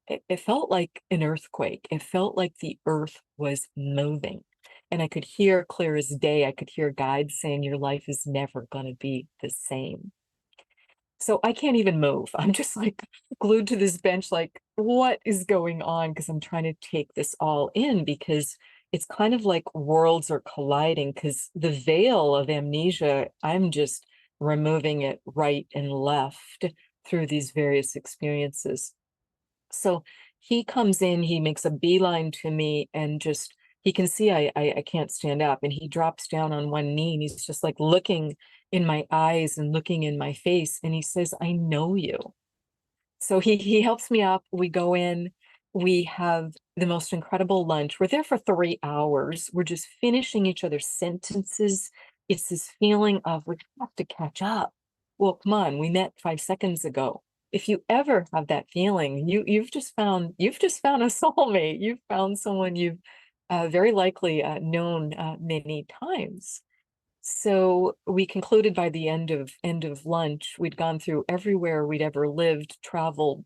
it felt like an earthquake. It felt like the earth was moving. And I could hear clear as day, I could hear guides saying, your life is never going to be the same. So I can't even move. I'm just like glued to this bench, like, what is going on? Because I'm trying to take this all in, because it's kind of like worlds are colliding, because the veil of amnesia, I'm just removing it right and left through these various experiences. So he comes in, he makes a beeline to me, and just, he can see I can't stand up, and he drops down on one knee, and he's just like looking in my eyes and looking in my face, and he says, I know you. So he helps me up. We go in, we have the most incredible lunch. We're there for 3 hours. We're just finishing each other's sentences. It's this feeling of, we have to catch up. Well, come on, we met 5 seconds ago. If you ever have that feeling, you've just found a soulmate. You've found someone you've very likely known many times. So we concluded by the end of lunch, we'd gone through everywhere we'd ever lived, traveled,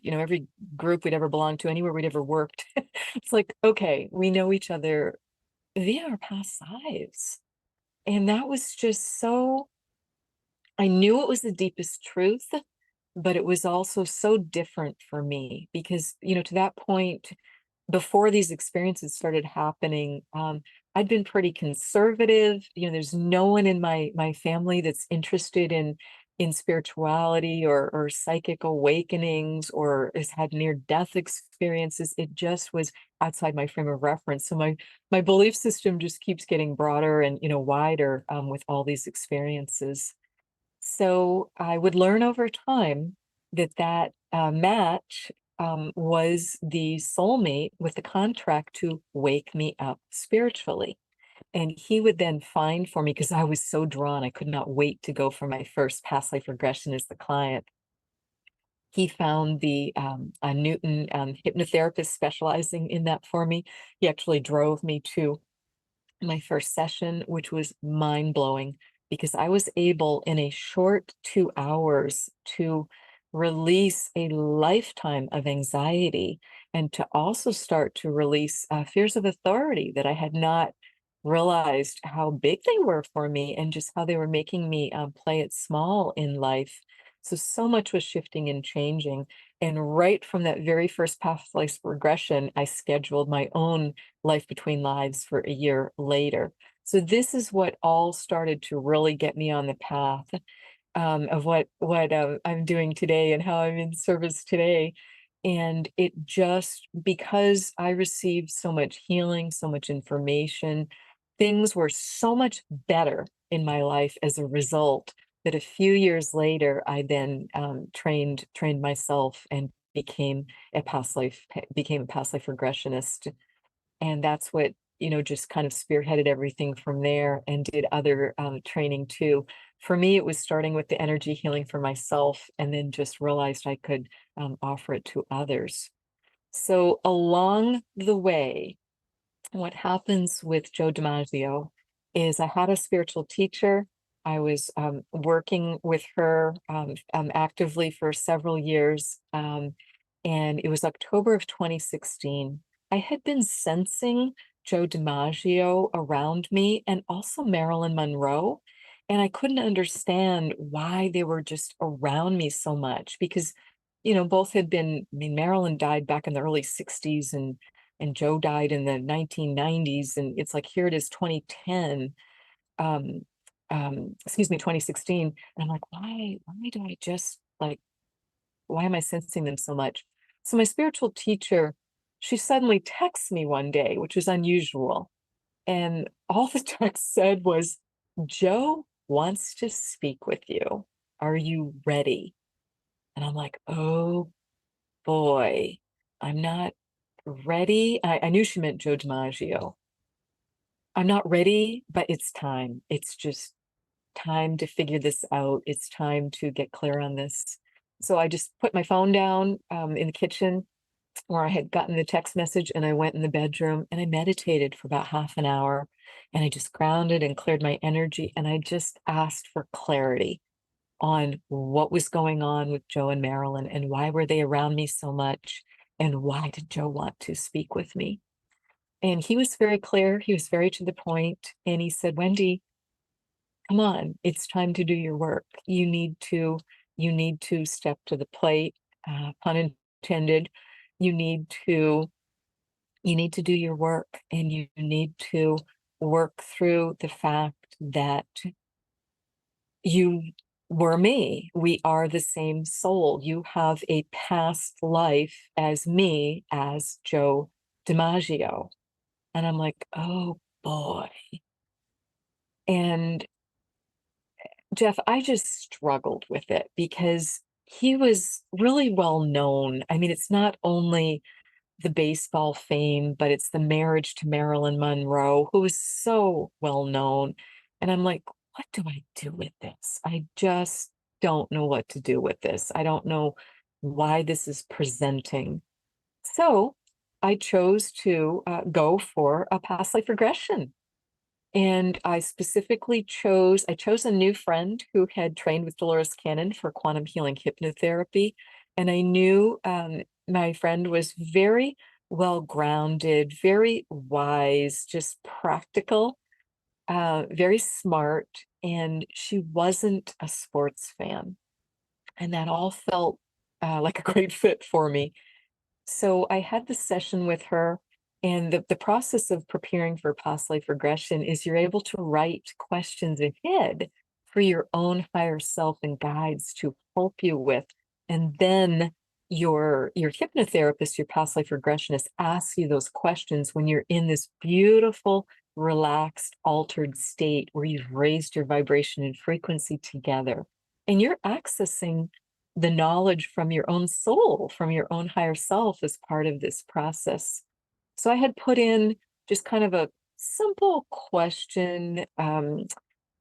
every group we'd ever belonged to, anywhere we'd ever worked. It's like, okay, we know each other via our past lives. And that was just so, I knew it was the deepest truth, but it was also so different for me because, to that point, before these experiences started happening, I'd been pretty conservative. There's no one in my family that's interested in spirituality or psychic awakenings or has had near-death experiences. It just was outside my frame of reference. So my belief system just keeps getting broader and wider with all these experiences. So I would learn over time that match was the soulmate with the contract to wake me up spiritually. And he would then find for me, because I was so drawn, I could not wait to go for my first past life regression as the client. He found a Newton hypnotherapist specializing in that for me. He actually drove me to my first session, which was mind blowing because I was able in a short 2 hours to release a lifetime of anxiety and to also start to release fears of authority that I had not realized how big they were for me and just how they were making me play it small in life. So much was shifting and changing. And right from that very first past life regression, I scheduled my own life between lives for a year later. So this is what all started to really get me on the path of what I'm doing today and how I'm in service today. And it just, because I received so much healing, so much information, things were so much better in my life as a result that a few years later, I then trained myself and became a past life regressionist. And that's what, just kind of spearheaded everything from there and did other training too. For me, it was starting with the energy healing for myself and then just realized I could offer it to others. So along the way, what happens with Joe DiMaggio is I had a spiritual teacher. I was working with her actively for several years. And it was October of 2016. I had been sensing Joe DiMaggio around me and also Marilyn Monroe. And I couldn't understand why they were just around me so much because, both had been, Marilyn died back in the early 60s and Joe died in the 1990s. And it's like, here it is, 2010, excuse me, 2016. And I'm like, why do I just like, why am I sensing them so much? So my spiritual teacher, she suddenly texts me one day, which was unusual. And all the text said was, Joe wants to speak with you. Are you ready? And I'm like, oh boy, I'm not ready. I knew she meant Joe DiMaggio. I'm not ready, but it's time. It's just time to figure this out. It's time to get clear on this. So I just put my phone down in the kitchen where I had gotten the text message and I went in the bedroom and I meditated for about half an hour. And I just grounded and cleared my energy. And I just asked for clarity on what was going on with Joe and Marilyn and why were they around me so much and why did Joe want to speak with me? And he was very clear. He was very to the point. And he said, Wendy, come on, it's time to do your work. You need to step to the plate, pun intended. You need to do your work, and you need to work through the fact that you were me. We are the same soul. You have a past life as me, as Joe DiMaggio. And I'm like, oh boy. And Jeff, I just struggled with it because he was really well known. I mean, it's not only the baseball fame, but it's the marriage to Marilyn Monroe, who is so well known. And I'm like, what do I do with this? I just don't know what to do with this. I don't know why this is presenting. So I chose to go for a past life regression. And I specifically chose a new friend who had trained with Dolores Cannon for quantum healing hypnotherapy. And I knew my friend was very well grounded, very wise, just practical, very smart. And she wasn't a sports fan. And that all felt like a great fit for me. So I had this session with her, and the process of preparing for past life regression is you're able to write questions ahead for your own higher self and guides to help you with. And then your hypnotherapist, your past life regressionist, asks you those questions when you're in this beautiful, relaxed, altered state where you've raised your vibration and frequency together. And you're accessing the knowledge from your own soul, from your own higher self as part of this process. So I had put in just kind of a simple question,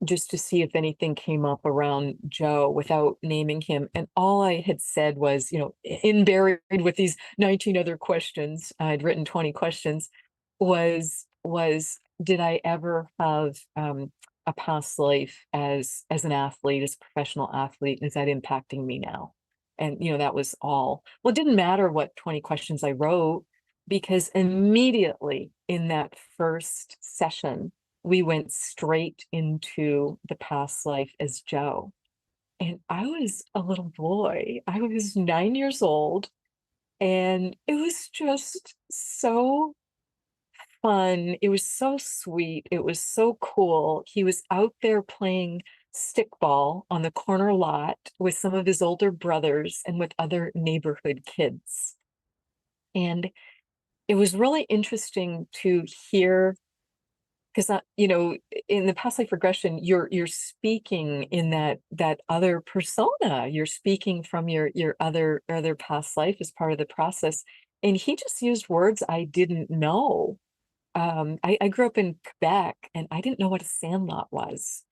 just to see if anything came up around Joe without naming him. And all I had said was, in buried with these 19 other questions, I'd written 20 questions, was did I ever have a past life as an athlete, as a professional athlete, and is that impacting me now? And that was all. Well, it didn't matter what 20 questions I wrote, because immediately in that first session, we went straight into the past life as Joe. And I was a little boy. I was 9 years old, and it was just so fun. It was so sweet. It was so cool. He was out there playing stickball on the corner lot with some of his older brothers and with other neighborhood kids. And it was really interesting to hear, because in the past life regression, you're speaking in that other persona. You're speaking from your other past life as part of the process. And he just used words I didn't know. I grew up in Quebec, and I didn't know what a sandlot was.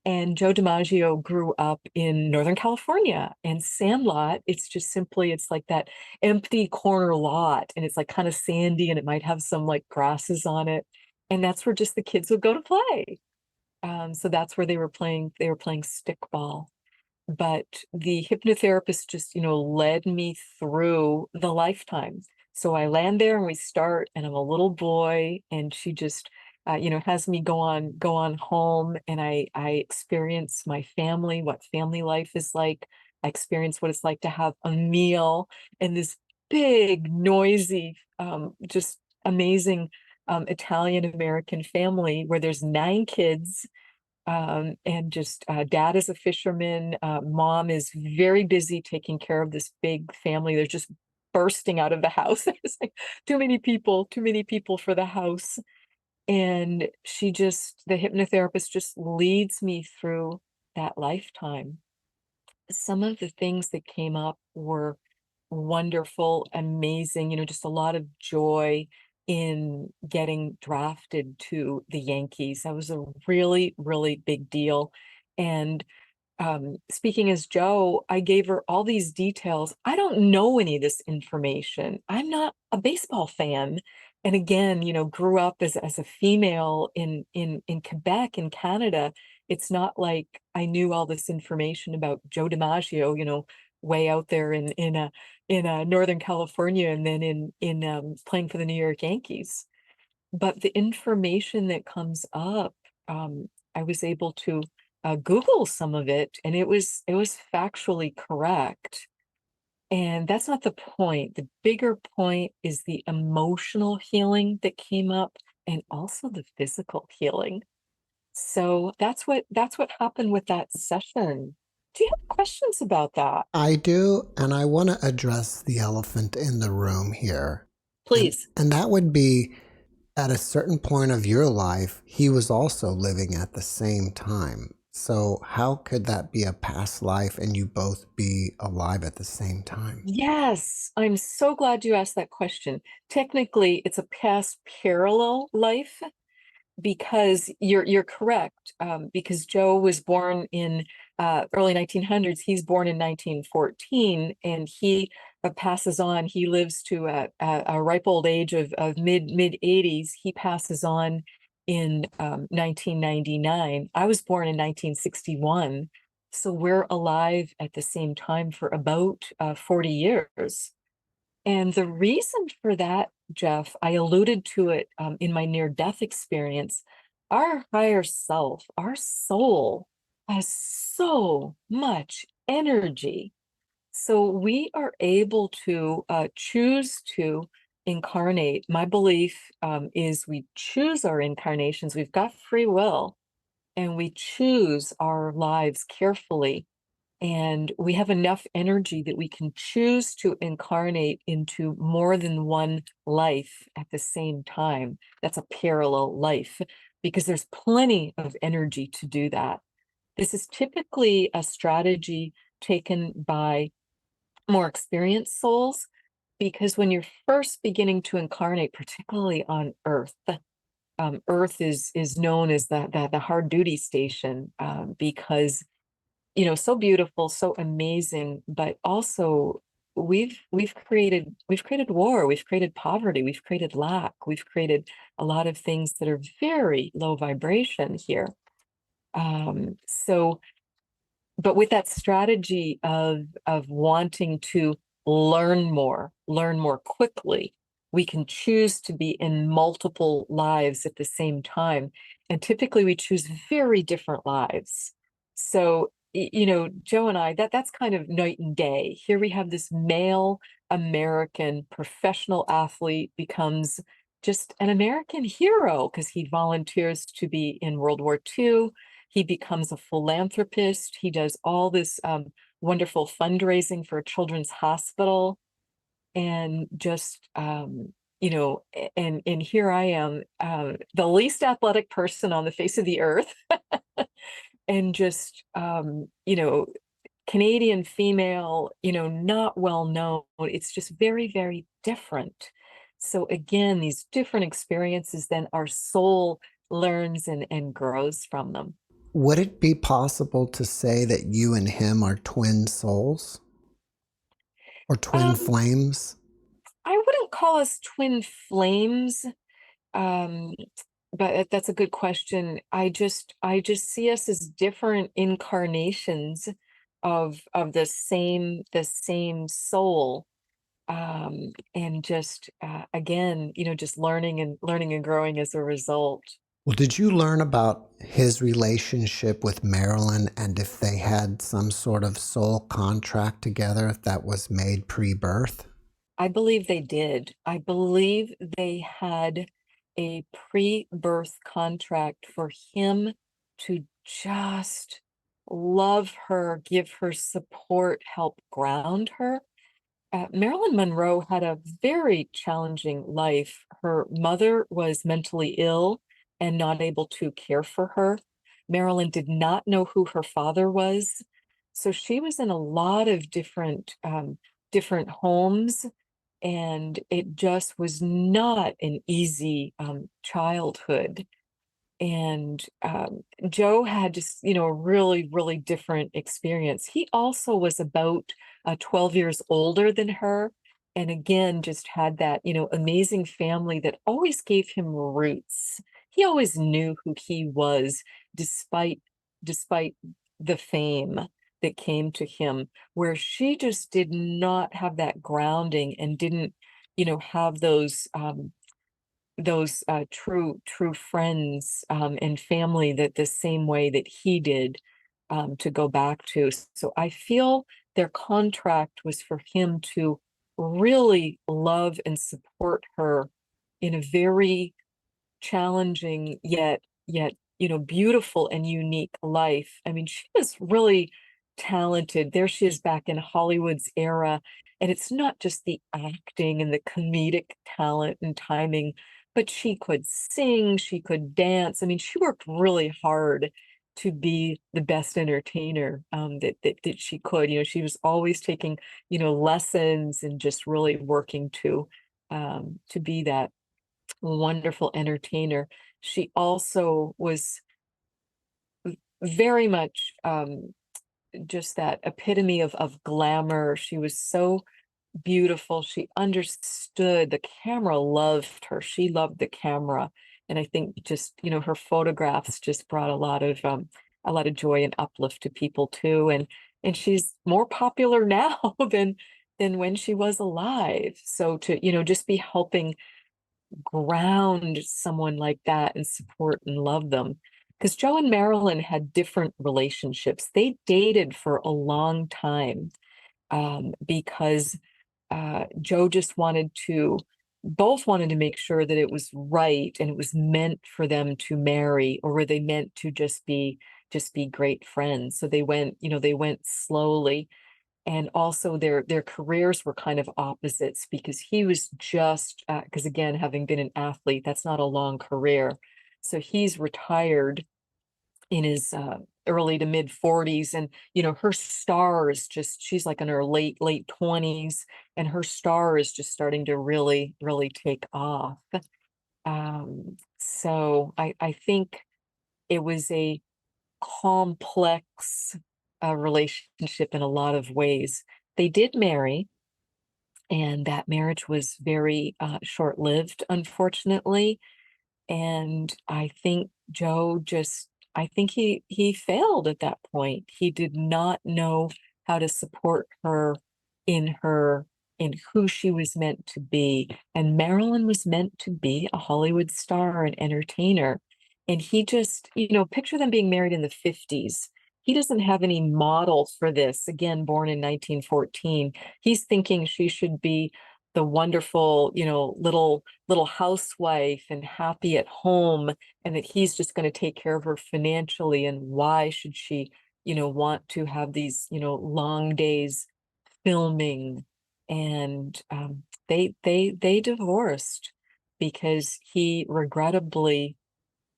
And Joe DiMaggio grew up in Northern California, and sandlot, it's like that empty corner lot, and it's like kind of sandy, and it might have some like grasses on it. And that's where just the kids would go to play. So that's where they were playing stickball. But the hypnotherapist just, led me through the lifetime. So I land there and we start, and I'm a little boy, and she just, has me go on home, and I experience my family, what family life is like. I experience what it's like to have a meal in this big, noisy, just amazing Italian American family where there's 9 kids. And just dad is a fisherman. Mom is very busy taking care of this big family. They're just bursting out of the house. It's like too many people for the house. And the hypnotherapist just leads me through that lifetime. Some of the things that came up were wonderful, amazing, just a lot of joy in getting drafted to the Yankees. That was a really, really big deal. And speaking as Joe, I gave her all these details. I don't know any of this information. I'm not a baseball fan. and again, grew up as a female in Quebec, in Canada. It's not like I knew all this information about Joe DiMaggio, way out there in Northern California, and then in playing for the New York Yankees. But the information that comes up, I was able to Google some of it, and it was factually correct. And that's not the point. The bigger point is the emotional healing that came up, and also the physical healing. So that's what happened with that session. Do you have questions about that?
I do, and I want to address the elephant in the room here.
Please.
And that would be, at a certain point of your life, he was also living at the same time. So how could that be a past life and you both be alive at the same time?
Yes, I'm so glad you asked that question. Technically, it's a past parallel life, because you're correct. Because Joe was born in early 1900s. He's born in 1914, and he passes on. He lives to a ripe old age of mid 80s. He passes on in 1999. I was born in 1961, so we're alive at the same time for about 40 years. And the reason for that, Jeff, I alluded to it in my near-death experience. Our higher self, our soul, has so much energy. So we are able to choose to incarnate. My belief is we choose our incarnations. We've got free will, and we choose our lives carefully, and we have enough energy that we can choose to incarnate into more than one life at the same time. That's a parallel life, because there's plenty of energy to do that. This is typically a strategy taken by more experienced souls, because when you're first beginning to incarnate, particularly on Earth, Earth is known as the hard duty station, because so beautiful, so amazing, but also we've created war, we've created poverty, we've created lack, we've created a lot of things that are very low vibration here. So, but with that strategy of wanting to learn more quickly, we can choose to be in multiple lives at the same time. And typically we choose very different lives. So, Joe and I, that's kind of night and day. Here we have this male American professional athlete becomes just an American hero because he volunteers to be in World War II. He becomes a philanthropist. He does all this wonderful fundraising for a children's hospital, and just and here I am, the least athletic person on the face of the earth, and just Canadian female, not well known. It's just very, very different. So again, these different experiences, then our soul learns and grows from them.
Would it be possible to say that you and him are twin souls or twin
Um,
flames?
I wouldn't call us twin flames, um, but that's a good question. I just see us as different incarnations of the same soul, and just again, just learning and growing as a result.
Well, did you learn about his relationship with Marilyn and if they had some sort of soul contract together that was made pre-birth?
I believe they did. I believe they had a pre-birth contract for him to just love her, give her support, help ground her. Marilyn Monroe had a very challenging life. Her mother was mentally ill and not able to care for her. Marilyn did not know who her father was. So she was in a lot of different homes, and it just was not an easy childhood. And Joe had just, a really, really different experience. He also was about 12 years older than her. and again, just had that, amazing family that always gave him roots. He always knew who he was, despite the fame that came to him, where she just did not have that grounding and didn't, have those true friends and family that the same way that he did, to go back to. So I feel their contract was for him to really love and support her in a very challenging yet beautiful and unique life. I mean, she was really talented. There she is back in Hollywood's era, and it's not just the acting and the comedic talent and timing, but she could sing, she could dance. I mean, she worked really hard to be the best entertainer, that she could. She was always taking lessons and just really working to be that wonderful entertainer. She also was very much, just that epitome of glamour. She was so beautiful. She understood the camera, loved her. She loved the camera. And I think just, her photographs just brought a lot of joy and uplift to people too. And she's more popular now than when she was alive. So to, just be helping ground someone like that and support and love them. Because Joe and Marilyn had different relationships. They dated for a long time, because Joe just both wanted to make sure that it was right and it was meant for them to marry, or were they meant to just be great friends. So they went slowly. And also their careers were kind of opposites, because he was just, because again, having been an athlete, that's not a long career. So he's retired in his early to mid 40s, and her star is just, she's like in her late 20s, and her star is just starting to really take off. So I think it was a complex relationship in a lot of ways. They did marry, and that marriage was very short-lived, unfortunately. And I think he failed at that point. He did not know how to support her in her in who she was meant to be. And Marilyn was meant to be a Hollywood star and entertainer. And he just, picture them being married in the 50s. He doesn't have any model for this. Again, born in 1914. He's thinking she should be the wonderful, little housewife and happy at home, and that he's just going to take care of her financially. And why should she, want to have these, long days filming? And they divorced because he regrettably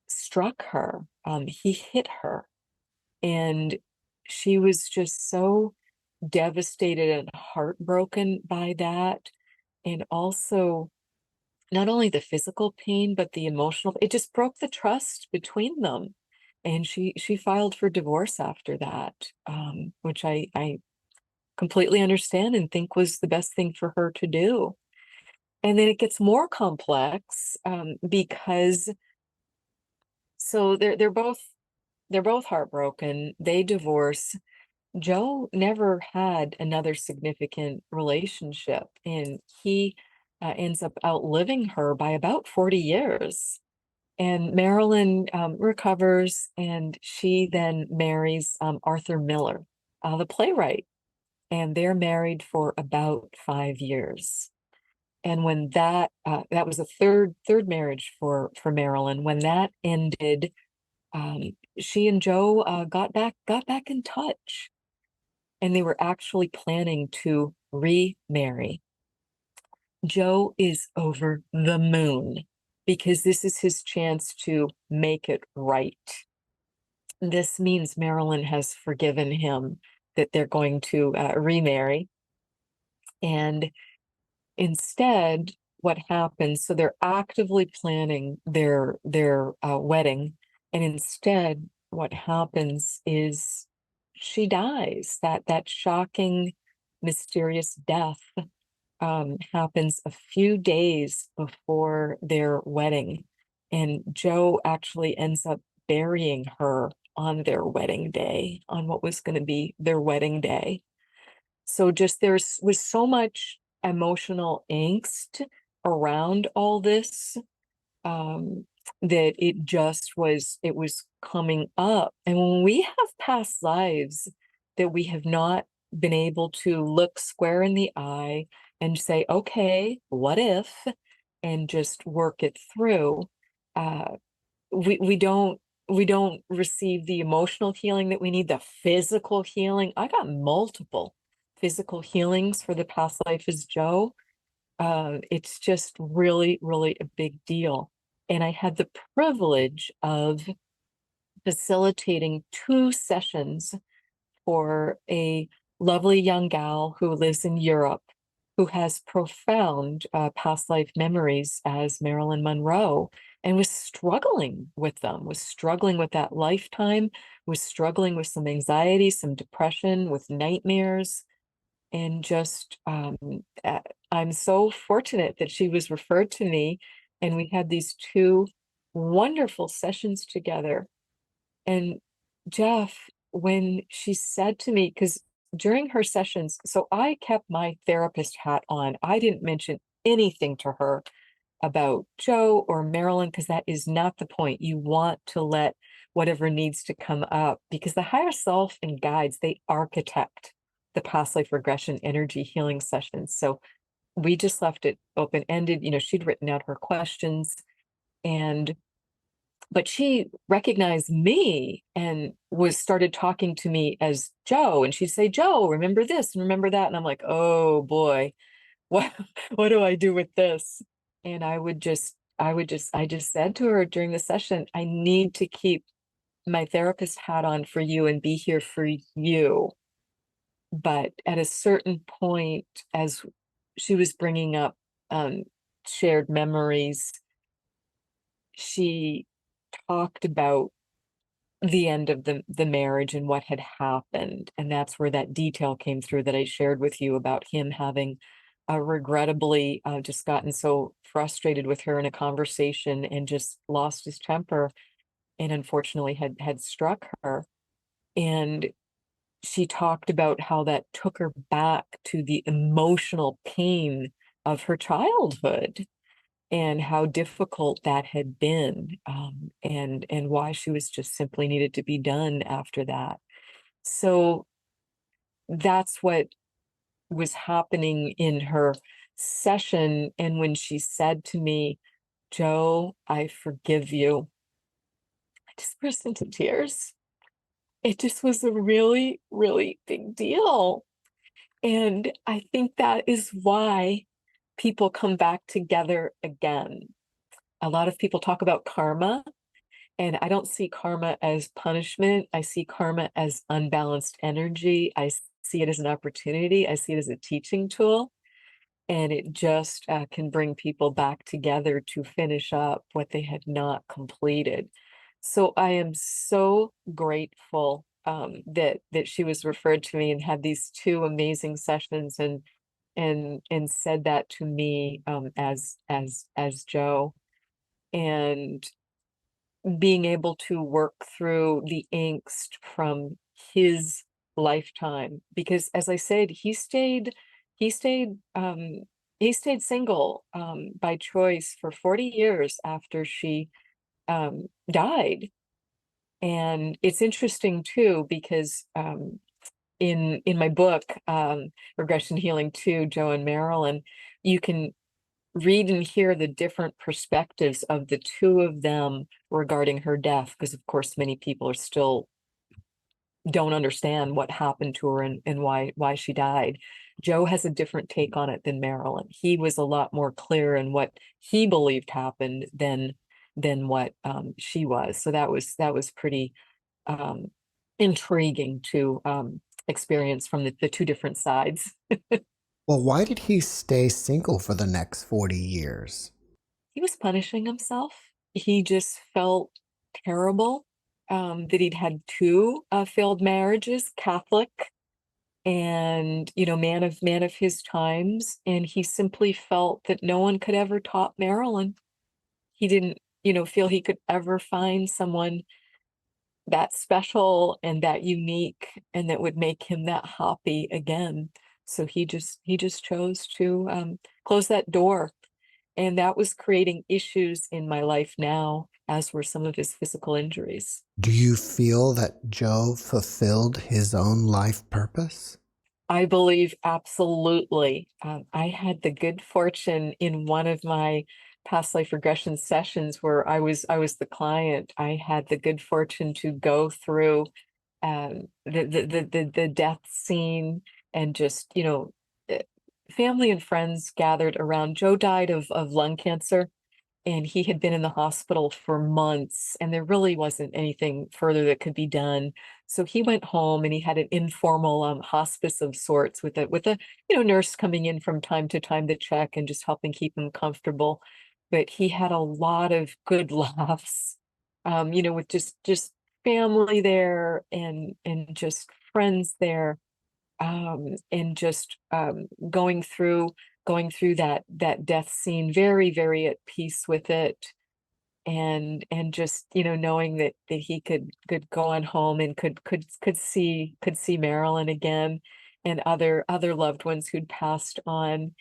struck her. He hit her, and she was just so devastated and heartbroken by that. And also, not only the physical pain, but the emotional, it just broke the trust between them. And she filed for divorce after that, which I completely understand and think was the best thing for her to do. And then it gets more complex, because so they're both heartbroken. They divorce. Joe never had another significant relationship, and he ends up outliving her by about 40 years. And Marilyn recovers, and she then marries Arthur Miller, the playwright, and they're married for about 5 years. And when that was a third marriage for Marilyn. When that ended, she and Joe got back in touch, and they were actually planning to remarry. Joe is over the moon because this is his chance to make it right. This means Marilyn has forgiven him, that they're going to remarry. And instead, what happens, so they're actively planning their wedding, and instead what happens is she dies, that shocking, mysterious death happens a few days before their wedding, and Joe actually ends up burying her on their wedding day, on what was going to be their wedding day. So just was so much emotional angst around all this, that it was coming up. And when we have past lives that we have not been able to look square in the eye and say, okay, what if, and just work it through, uh, we don't receive the emotional healing that we need, the physical healing. I got multiple physical healings for the past life as Joe. It's just really, really a big deal. And I had the privilege of facilitating 2 sessions for a lovely young gal who lives in Europe, who has profound past life memories as Marilyn Monroe, and was struggling with them, was struggling with that lifetime, was struggling with some anxiety, some depression, with nightmares. And just, I'm so fortunate that she was referred to me, and we had these 2 wonderful sessions together. And Jeff, when she said to me, because during her sessions, so I kept my therapist hat on. I didn't mention anything to her about Joe or Marilyn, because that is not the point. You want to let whatever needs to come up, because the higher self and guides, they architect the past life regression energy healing sessions. So we just left it open-ended. She'd written out her questions, but she recognized me and started talking to me as Joe, and she'd say, Joe, remember this and remember that. And I'm like, oh boy, what what do I do with this? And I just said to her during the session, I need to keep my therapist hat on for you and be here for you. But at a certain point, as she was bringing up shared memories, she talked about the end of the marriage and what had happened. And that's where that detail came through that I shared with you about him having regrettably just gotten so frustrated with her in a conversation and just lost his temper, and unfortunately had struck her. And she talked about how that took her back to the emotional pain of her childhood, and how difficult that had been, and why she was just simply needed to be done after that. So that's what was happening in her session. And when she said to me, Joe, I forgive you, I just burst into tears. It just was a really, really big deal. And I think that is why people come back together again. A lot of people talk about karma, and I don't see karma as punishment. I see karma as unbalanced energy. I see it as an opportunity. I see it as a teaching tool. And it just can bring people back together to finish up what they had not completed. So I am so grateful that she was referred to me and had these 2 amazing sessions, and said that to me as Joe, and being able to work through the angst from his lifetime. Because as I said, he stayed he stayed single by choice for 40 years after she died. And it's interesting too, because in my book, Regression Healing 2, Joe and Marilyn, you can read and hear the different perspectives of the 2 of them regarding her death, because of course many people are still don't understand what happened to her, and why she died. Joe has a different take on it than Marilyn. He was a lot more clear in what he believed happened than what she was. So that was pretty um, intriguing to experience from the 2 different sides.
Well, why did he stay single for the next 40 years?
He was punishing himself. He just felt terrible that he'd had 2 failed marriages, Catholic, and, man of his times. And he simply felt that no one could ever top Marilyn. He didn't, feel he could ever find someone that special and that unique and that would make him that happy again. So he just chose to close that door. And that was creating issues in my life now, as were some of his physical injuries.
Do you feel that Joe fulfilled his own life purpose?
I believe absolutely. I had the good fortune in one of my past life regression sessions where I was the client. I had the good fortune to go through the death scene, and just, eh, family and friends gathered around. Joe died of lung cancer, and he had been in the hospital for months, and there really wasn't anything further that could be done. So he went home, and he had an informal hospice of sorts with a nurse coming in from time to time to check and just helping keep him comfortable. But he had a lot of good laughs, with just family there, and just friends there, and just going through that death scene very, very at peace with it, and just, knowing that he could go on home and could see Marilyn again, and other loved ones who'd passed on.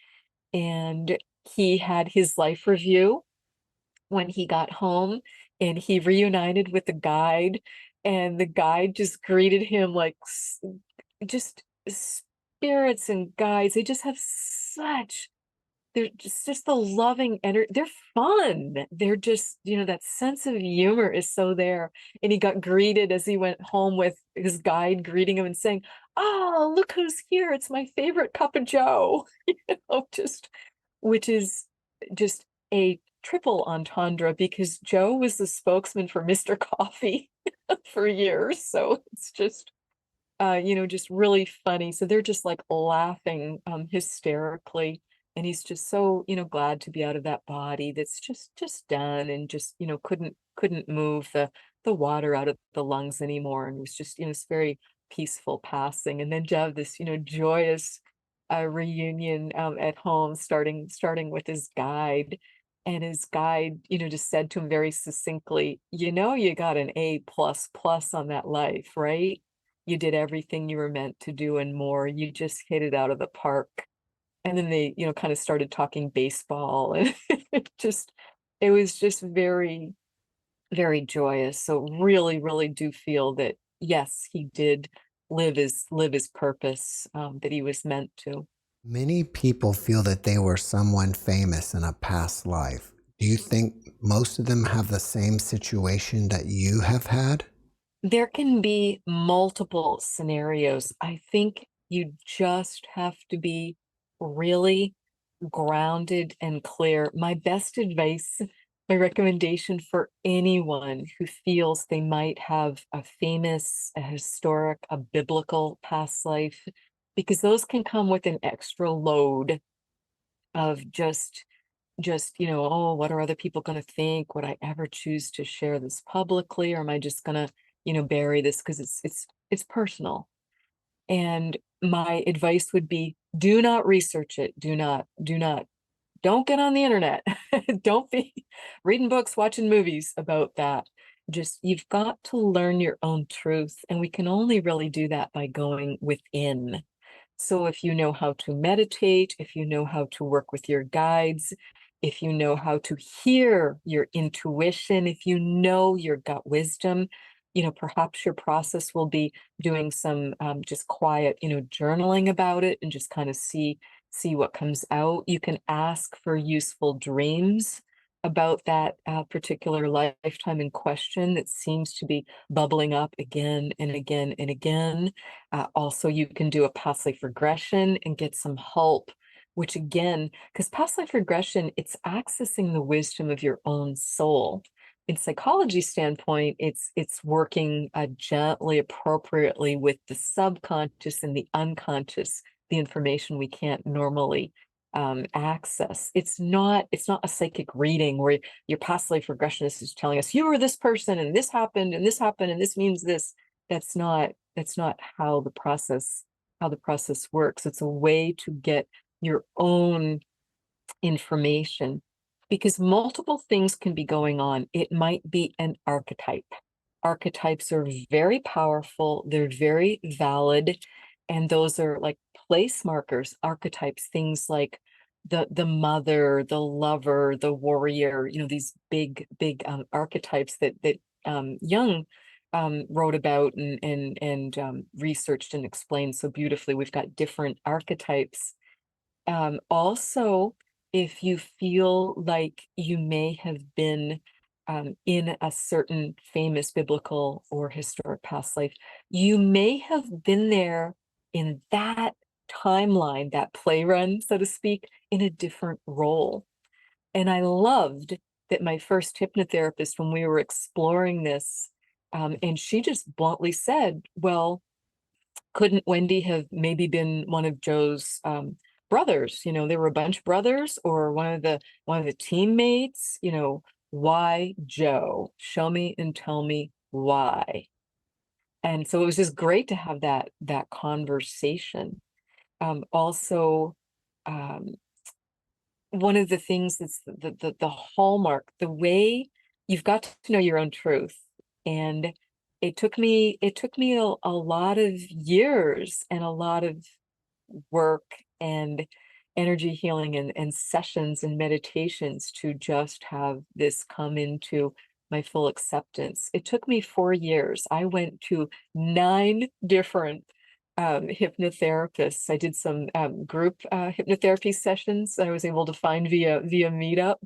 And he had his life review when he got home, and he reunited with the guide, and the guide just greeted him like just spirits and guides. They just have such they're just the loving energy. They're fun. They're just, that sense of humor is so there. And he got greeted as he went home with his guide greeting him and saying, "Oh, look who's here. It's my favorite cup of Joe." Just, which is just a triple entendre, because Joe was the spokesman for Mr. Coffee for years. So it's just really funny. So they're just like laughing hysterically. And he's just so, glad to be out of that body that's just done, and just, couldn't move the water out of the lungs anymore. And it was just, it's very peaceful passing. And then to have this, joyous reunion at home, starting with his guide. And his guide, just said to him very succinctly, you got an A++ on that life, right? You did everything you were meant to do and more. You just hit it out of the park. And then they, kind of started talking baseball, and it was just very, very joyous. So really, really do feel that, yes, he did live his purpose, that he was meant to.
Many people feel that they were someone famous in a past life. Do you think most of them have the same situation that you have had?
There can be multiple scenarios. I think you just have to be really grounded and clear. My best advice, my recommendation for anyone who feels they might have a famous, a historic, a biblical past life, because those can come with an extra load of just, oh, what are other people going to think? Would I ever choose to share this publicly, or am I just going to, bury this because it's personal? And my advice would be, do not research it. Don't get on the internet. Don't be reading books, watching movies about that. Just, you've got to learn your own truth. And we can only really do that by going within. So if you know how to meditate, if you know how to work with your guides, if you know how to hear your intuition, if you know your gut wisdom, perhaps your process will be doing some just quiet, journaling about it, and just kind of see what comes out. You can ask for useful dreams about that particular lifetime in question that seems to be bubbling up again and again and again. Also, you can do a past life regression and get some help, which again, because past life regression, it's accessing the wisdom of your own soul. In psychology standpoint, it's working gently, appropriately with the subconscious and the unconscious, the information we can't normally access. It's not a psychic reading where your past life regressionist is telling us you were this person and this happened and this happened and this means this. That's not how the process how the process works. It's a way to get your own information, because multiple things can be going on. It might be an archetype. Archetypes are very powerful, they're very valid, and those are like place markers. Archetypes, things like the mother, the lover, the warrior, these big archetypes that Jung wrote about and researched and explained so beautifully. We've got different archetypes. Also, if you feel like you may have been in a certain famous biblical or historic past life, you may have been there in that timeline, that play run, so to speak, in a different role. And I loved that my first hypnotherapist, when we were exploring this, and she just bluntly said, well, couldn't Wendy have maybe been one of Joe's brothers? There were a bunch of brothers, or one of the teammates. Why Joe? Show me and tell me why. And so it was just great to have that conversation. Also, one of the things that's the hallmark, the way you've got to know your own truth. And it took me a lot of years and a lot of work and energy healing and sessions and meditations to just have this come into my full acceptance. It took me 4 years. I went to 9 different hypnotherapists. I did some group hypnotherapy sessions I was able to find via Meetup,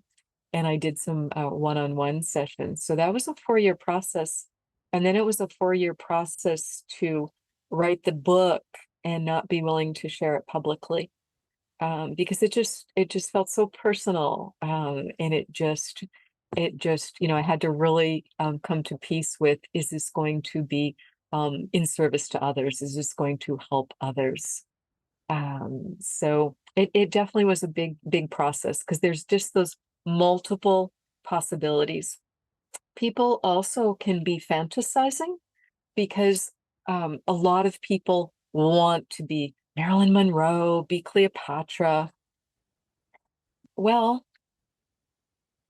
and I did some one-on-one sessions. So that was a 4-year process. And then it was a 4-year process to write the book and not be willing to share it publicly, because it just felt so personal, and it just I had to really come to peace with, is this going to be in service to others? Is this going to help others? So it definitely was a big process, because there's just those multiple possibilities. People also can be fantasizing, because a lot of people want to be Marilyn Monroe, be Cleopatra. Well,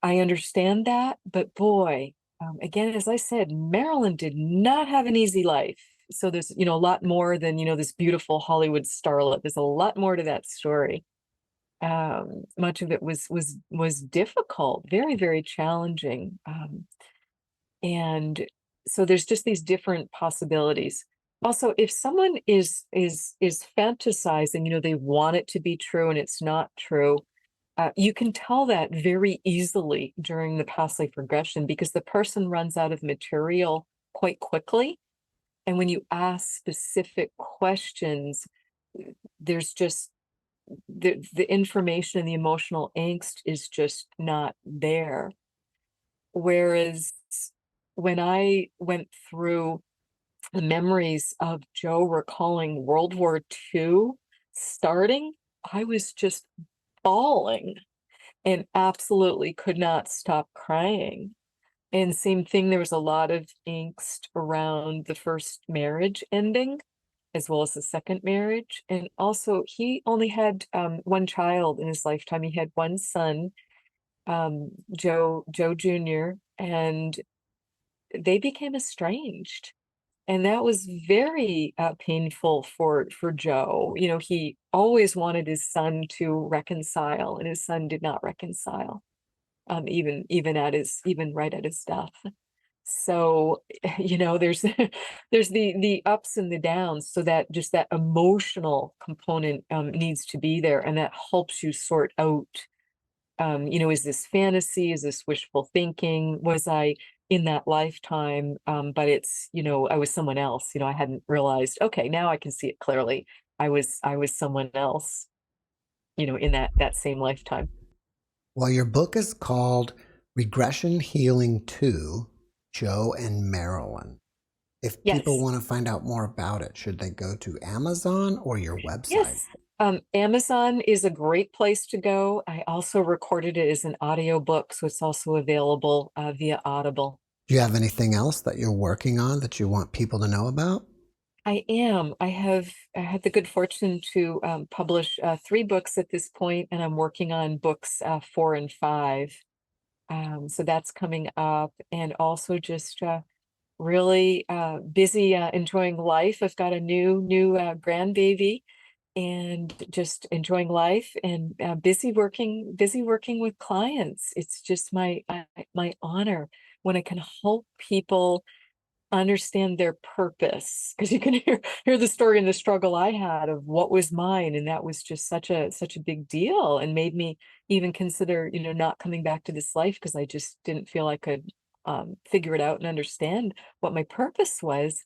I understand that, but boy, again, as I said, Marilyn did not have an easy life. So there's, a lot more than, this beautiful Hollywood starlet. There's a lot more to that story. Much of it was difficult, very, very challenging. And so there's just these different possibilities. Also, if someone is fantasizing, they want it to be true and it's not true, you can tell that very easily during the past life regression, because the person runs out of material quite quickly. And when you ask specific questions, there's just the information and the emotional angst is just not there. Whereas when I went through the memories of Joe recalling World War II starting, I was just bawling and absolutely could not stop crying. And same thing, there was a lot of angst around the first marriage ending, as well as the second marriage. And also, he only had one child in his lifetime. He had one son, Joe Jr., and they became estranged. And that was very painful for Joe. He always wanted his son to reconcile, and his son did not reconcile, even right at his death. So, there's there's the ups and the downs. So that just that emotional component needs to be there, and that helps you sort out. Is this fantasy? Is this wishful thinking? Was I in that lifetime? But it's, I was someone else. I hadn't realized, okay, now I can see it clearly. I was someone else, in that same lifetime.
Well, your book is called Regression Healing 2, Joe and Marilyn. If people
Yes.
want to find out more about it, should they go to Amazon or your website?
Yes. Amazon is a great place to go. I also recorded it as an audiobook, so it's also available via Audible.
Do you have anything else that you're working on that you want people to know about?
I am. I had the good fortune to publish 3 books at this point, and I'm working on books 4 and 5. So that's coming up, and also just really busy enjoying life. I've got a new grandbaby, and just enjoying life, and busy working with clients. It's just my honor when I can help people understand their purpose, because you can hear the story and the struggle I had of what was mine, and that was just such a big deal, and made me even consider, not coming back to this life, because I just didn't feel I could figure it out and understand what my purpose was.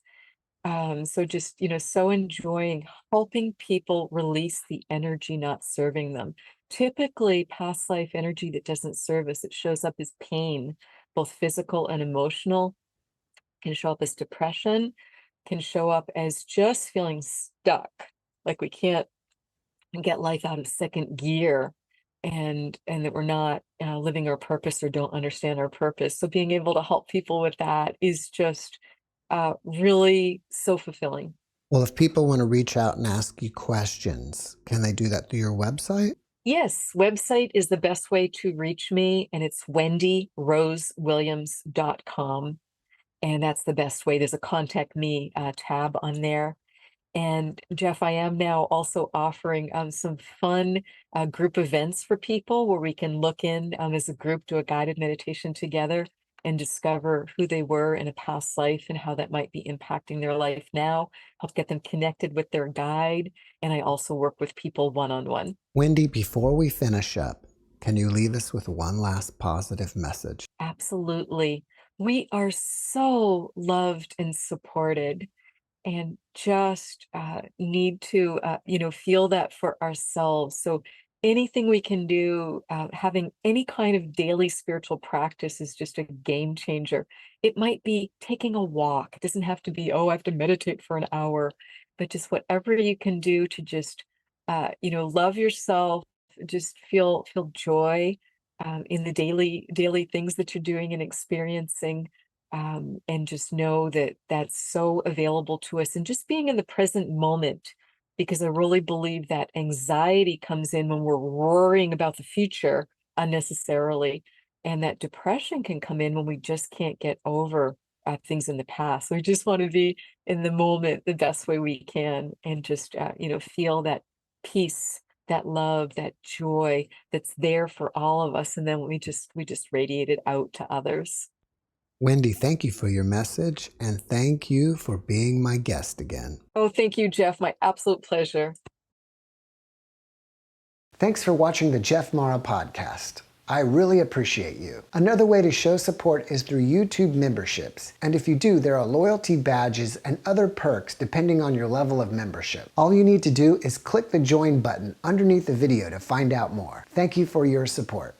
So just, so enjoying helping people release the energy not serving them. Typically, past life energy that doesn't serve us, it shows up as pain, both physical and emotional, can show up as depression, can show up as just feeling stuck, like we can't get life out of second gear, and that we're not living our purpose or don't understand our purpose. So being able to help people with that is just really so fulfilling.
Well, if people want to reach out and ask you questions, can they do that through your website?
Yes, website is the best way to reach me, and it's wendyrosewilliams.com. And that's the best way. There's a contact me tab on there. And Jeff, I am now also offering some fun group events for people, where we can look in as a group, do a guided meditation together, and discover who they were in a past life and how that might be impacting their life now, help get them connected with their guide. And I also work with people one-on-one.
Wendy, before we finish up, can you leave us with one last positive message?
Absolutely. We are so loved and supported, and just need to feel that for ourselves. So anything we can do, having any kind of daily spiritual practice, is just a game changer. It might be taking a walk. It doesn't have to be, oh, I have to meditate for an hour, but just whatever you can do to just love yourself, just feel joy in the daily things that you're doing and experiencing, and just know that that's so available to us, and just being in the present moment, because I really believe that anxiety comes in when we're worrying about the future unnecessarily, and that depression can come in when we just can't get over things in the past. So we just want to be in the moment the best way we can, and just feel that peace, that love, that joy that's there for all of us, and then we just radiate it out to others.
Wendy, thank you for your message, and thank you for being my guest again.
Oh, thank you, Jeff. My absolute pleasure.
Thanks for watching the JeffMara podcast. I really appreciate you. Another way to show support is through YouTube memberships. And if you do, there are loyalty badges and other perks depending on your level of membership. All you need to do is click the join button underneath the video to find out more. Thank you for your support.